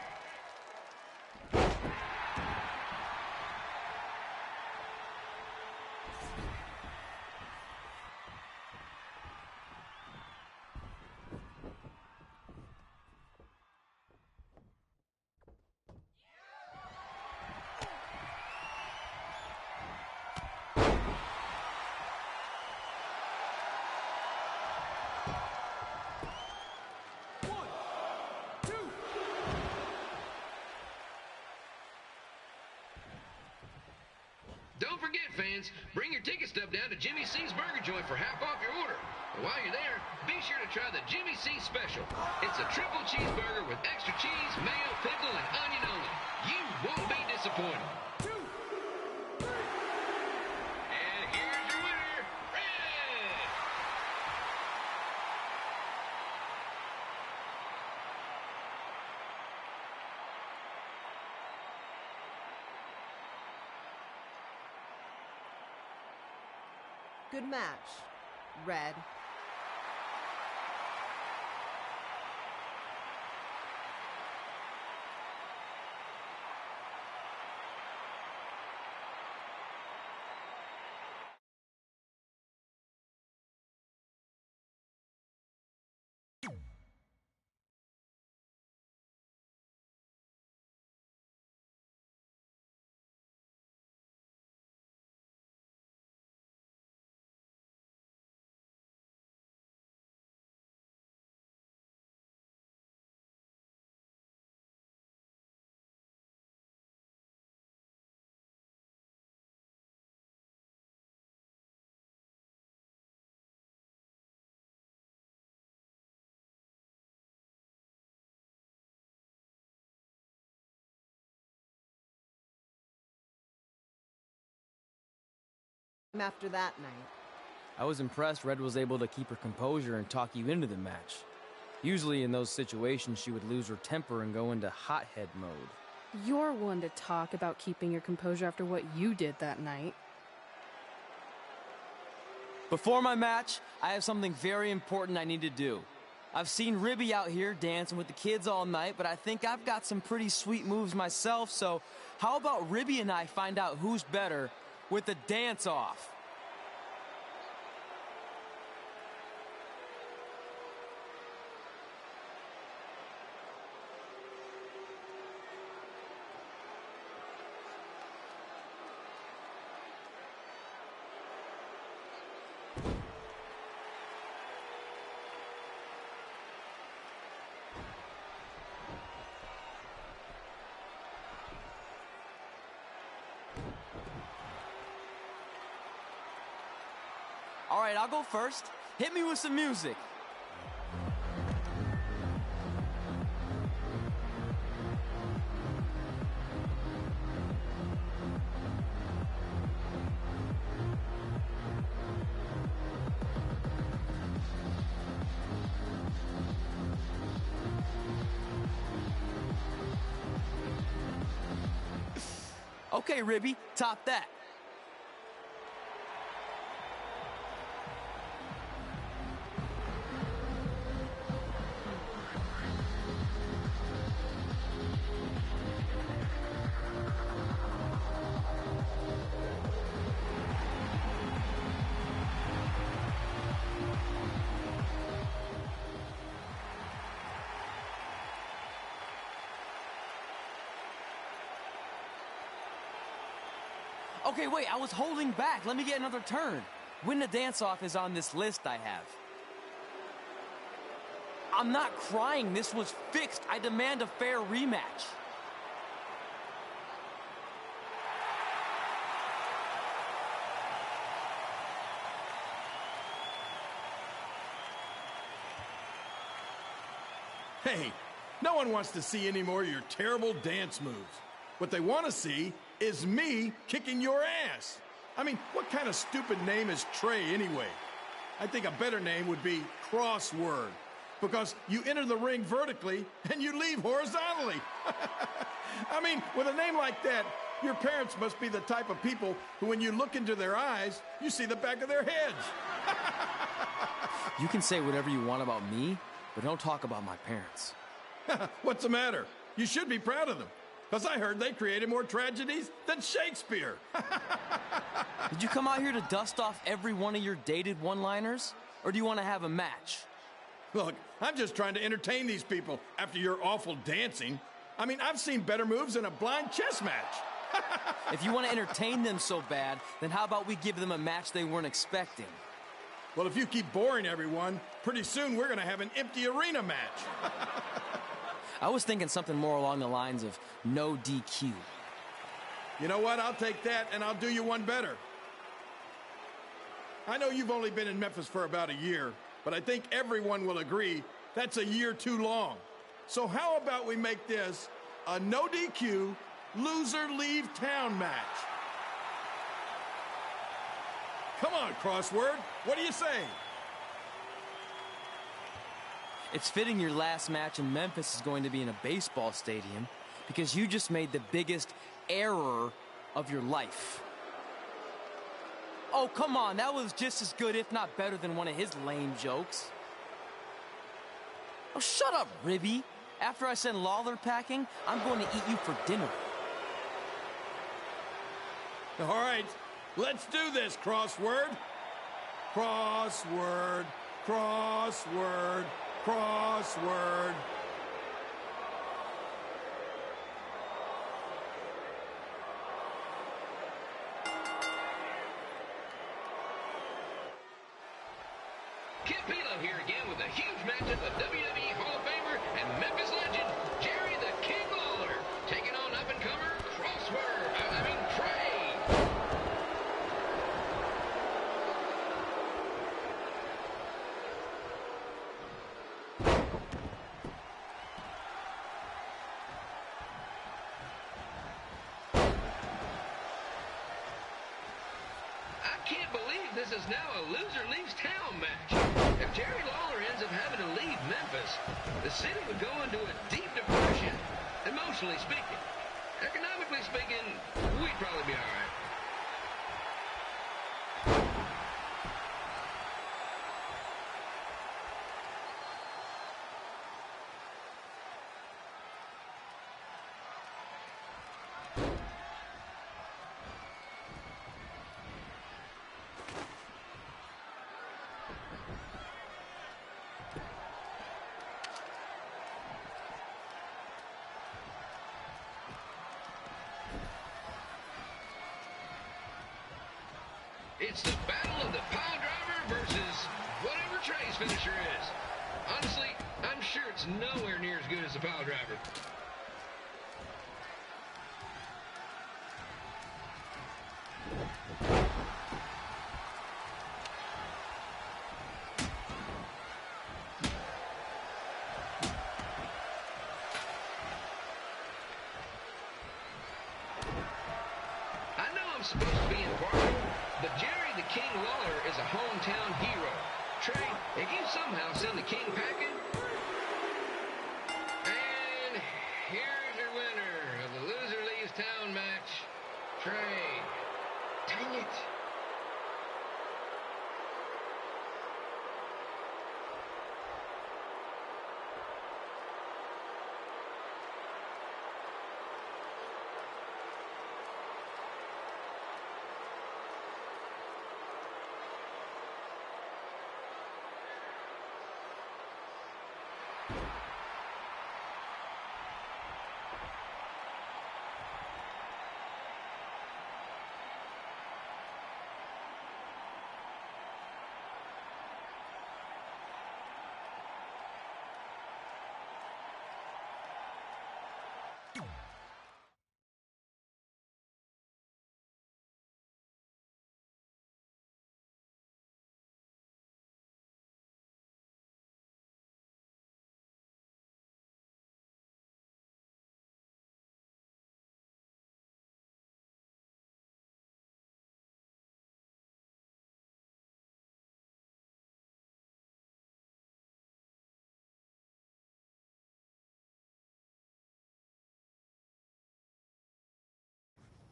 fans, bring your ticket stub down to Jimmy C's Burger Joint for half off your order. And while you're there, be sure to try the Jimmy C Special. It's a triple cheeseburger with extra cheese, mayo, pickle, and onion only. You won't be disappointed. And here's your winner, Red! Good match, Red. After that night, I was impressed Red was able to keep her composure and talk you into the match. Usually in those situations, she would lose her temper and go into hothead mode. You're one to talk about keeping your composure after what you did that night. Before my match, I have something very important I need to do. I've seen Ribby out here dancing with the kids all night, but I think I've got some pretty sweet moves myself, so how about Ribby and I find out who's better with the dance-off? All right, I'll go first. Hit me with some music. Okay, Ribby, top that. Okay, wait, I was holding back. Let me get another turn. Win the dance-off is on this list I have. I'm not crying. This was fixed. I demand a fair rematch. Hey, no one wants to see any more of your terrible dance moves. What they want to see is me kicking your ass. I mean, what kind of stupid name is Trey anyway? I think a better name would be Crossword, because you enter the ring vertically and you leave horizontally. I mean, with a name like that, your parents must be the type of people who, when you look into their eyes, you see the back of their heads. You can say whatever you want about me, but don't talk about my parents. What's the matter? You should be proud of them, because I heard they created more tragedies than Shakespeare. Did you come out here to dust off every one of your dated one-liners? Or do you want to have a match? Look, I'm just trying to entertain these people after your awful dancing. I mean, I've seen better moves in a blind chess match. If you want to entertain them so bad, then how about we give them a match they weren't expecting? Well, if you keep boring everyone, pretty soon we're going to have an empty arena match. I was thinking something more along the lines of no DQ. You know what? I'll take that, and I'll do you one better. I know you've only been in Memphis for about a year, but I think everyone will agree that's a year too long. So how about we make this a no DQ, loser leave town match? Come on, Crossword. What do you say? It's fitting your last match in Memphis is going to be in a baseball stadium because you just made the biggest error of your life. Oh, come on. That was just as good, if not better, than one of his lame jokes. Oh, shut up, Ribby. After I send Lawler packing, I'm going to eat you for dinner. All right, let's do this, Crossword. Crossword, crossword, crossword. Kid Pilo here again with a huge matchup of WWE Hall of Famer and Memphis legend, Jerry the King Lawler, taking on up-and-comer Trey. I can't believe this is now a loser leaves town match. If Jerry Lawler ends up having to leave Memphis, the city would go into a deep depression, emotionally speaking. Economically speaking, we'd probably be all right. It's the battle of the pile driver versus whatever Trey's finisher is. Honestly, I'm sure it's nowhere near as good as the pile driver. I know I'm supposed to be impartial, but Jerry the King Lawler is a hometown hero. Trey, if you somehow send the King packing... And here's your winner of the Loser Leaves Town match, Trey. Dang it.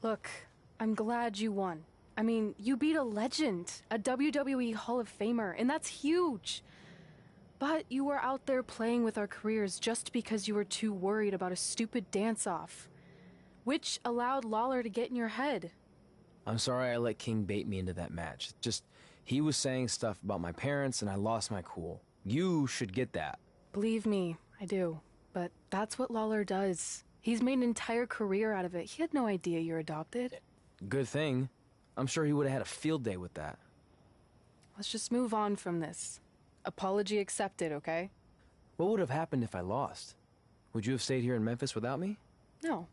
Look, I'm glad you won. I mean, you beat a legend, a WWE Hall of Famer, and that's huge. But you were out there playing with our careers just because you were too worried about a stupid dance-off, which allowed Lawler to get in your head. I'm sorry I let King bait me into that match. Just, he was saying stuff about my parents and I lost my cool. You should get that. Believe me, I do. But that's what Lawler does. He's made an entire career out of it. He had no idea you're adopted. Good thing. I'm sure he would have had a field day with that. Let's just move on from this. Apology accepted, okay? What would have happened if I lost? Would you have stayed here in Memphis without me? No.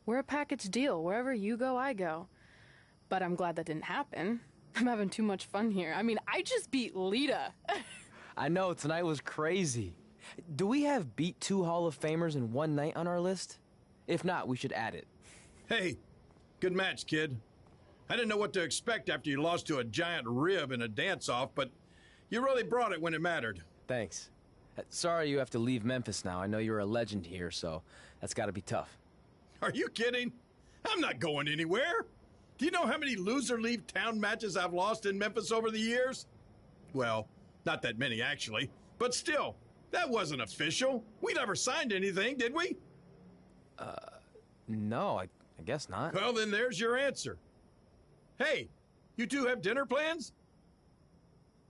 We're a package deal. Wherever you go, I go. But I'm glad that didn't happen. I'm having too much fun here. I mean, I just beat Lita. I know, tonight was crazy. Do we have beat 2 Hall of Famers in one night on our list? If not, we should add it. Hey, good match, kid. I didn't know what to expect after you lost to a giant rib in a dance-off, but you really brought it when it mattered. Thanks. Sorry you have to leave Memphis now. I know you're a legend here, so that's gotta be tough. Are you kidding? I'm not going anywhere. Do you know how many loser-leave-town matches I've lost in Memphis over the years? Well, not that many, actually. But still, that wasn't official. We never signed anything, did we? No, I guess not. Well, then there's your answer. Hey, you two have dinner plans?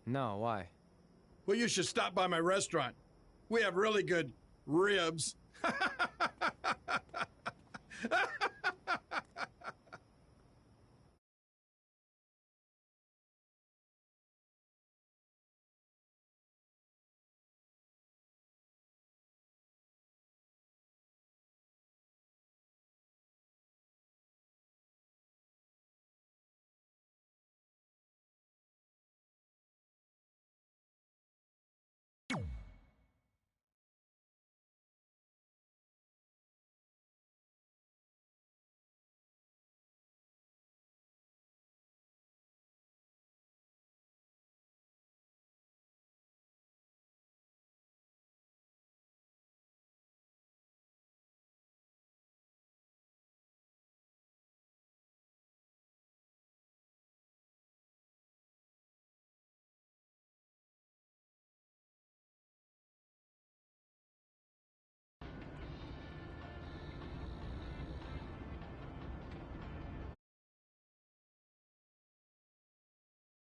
No, why? Well, you should stop by my restaurant. We have really good ribs.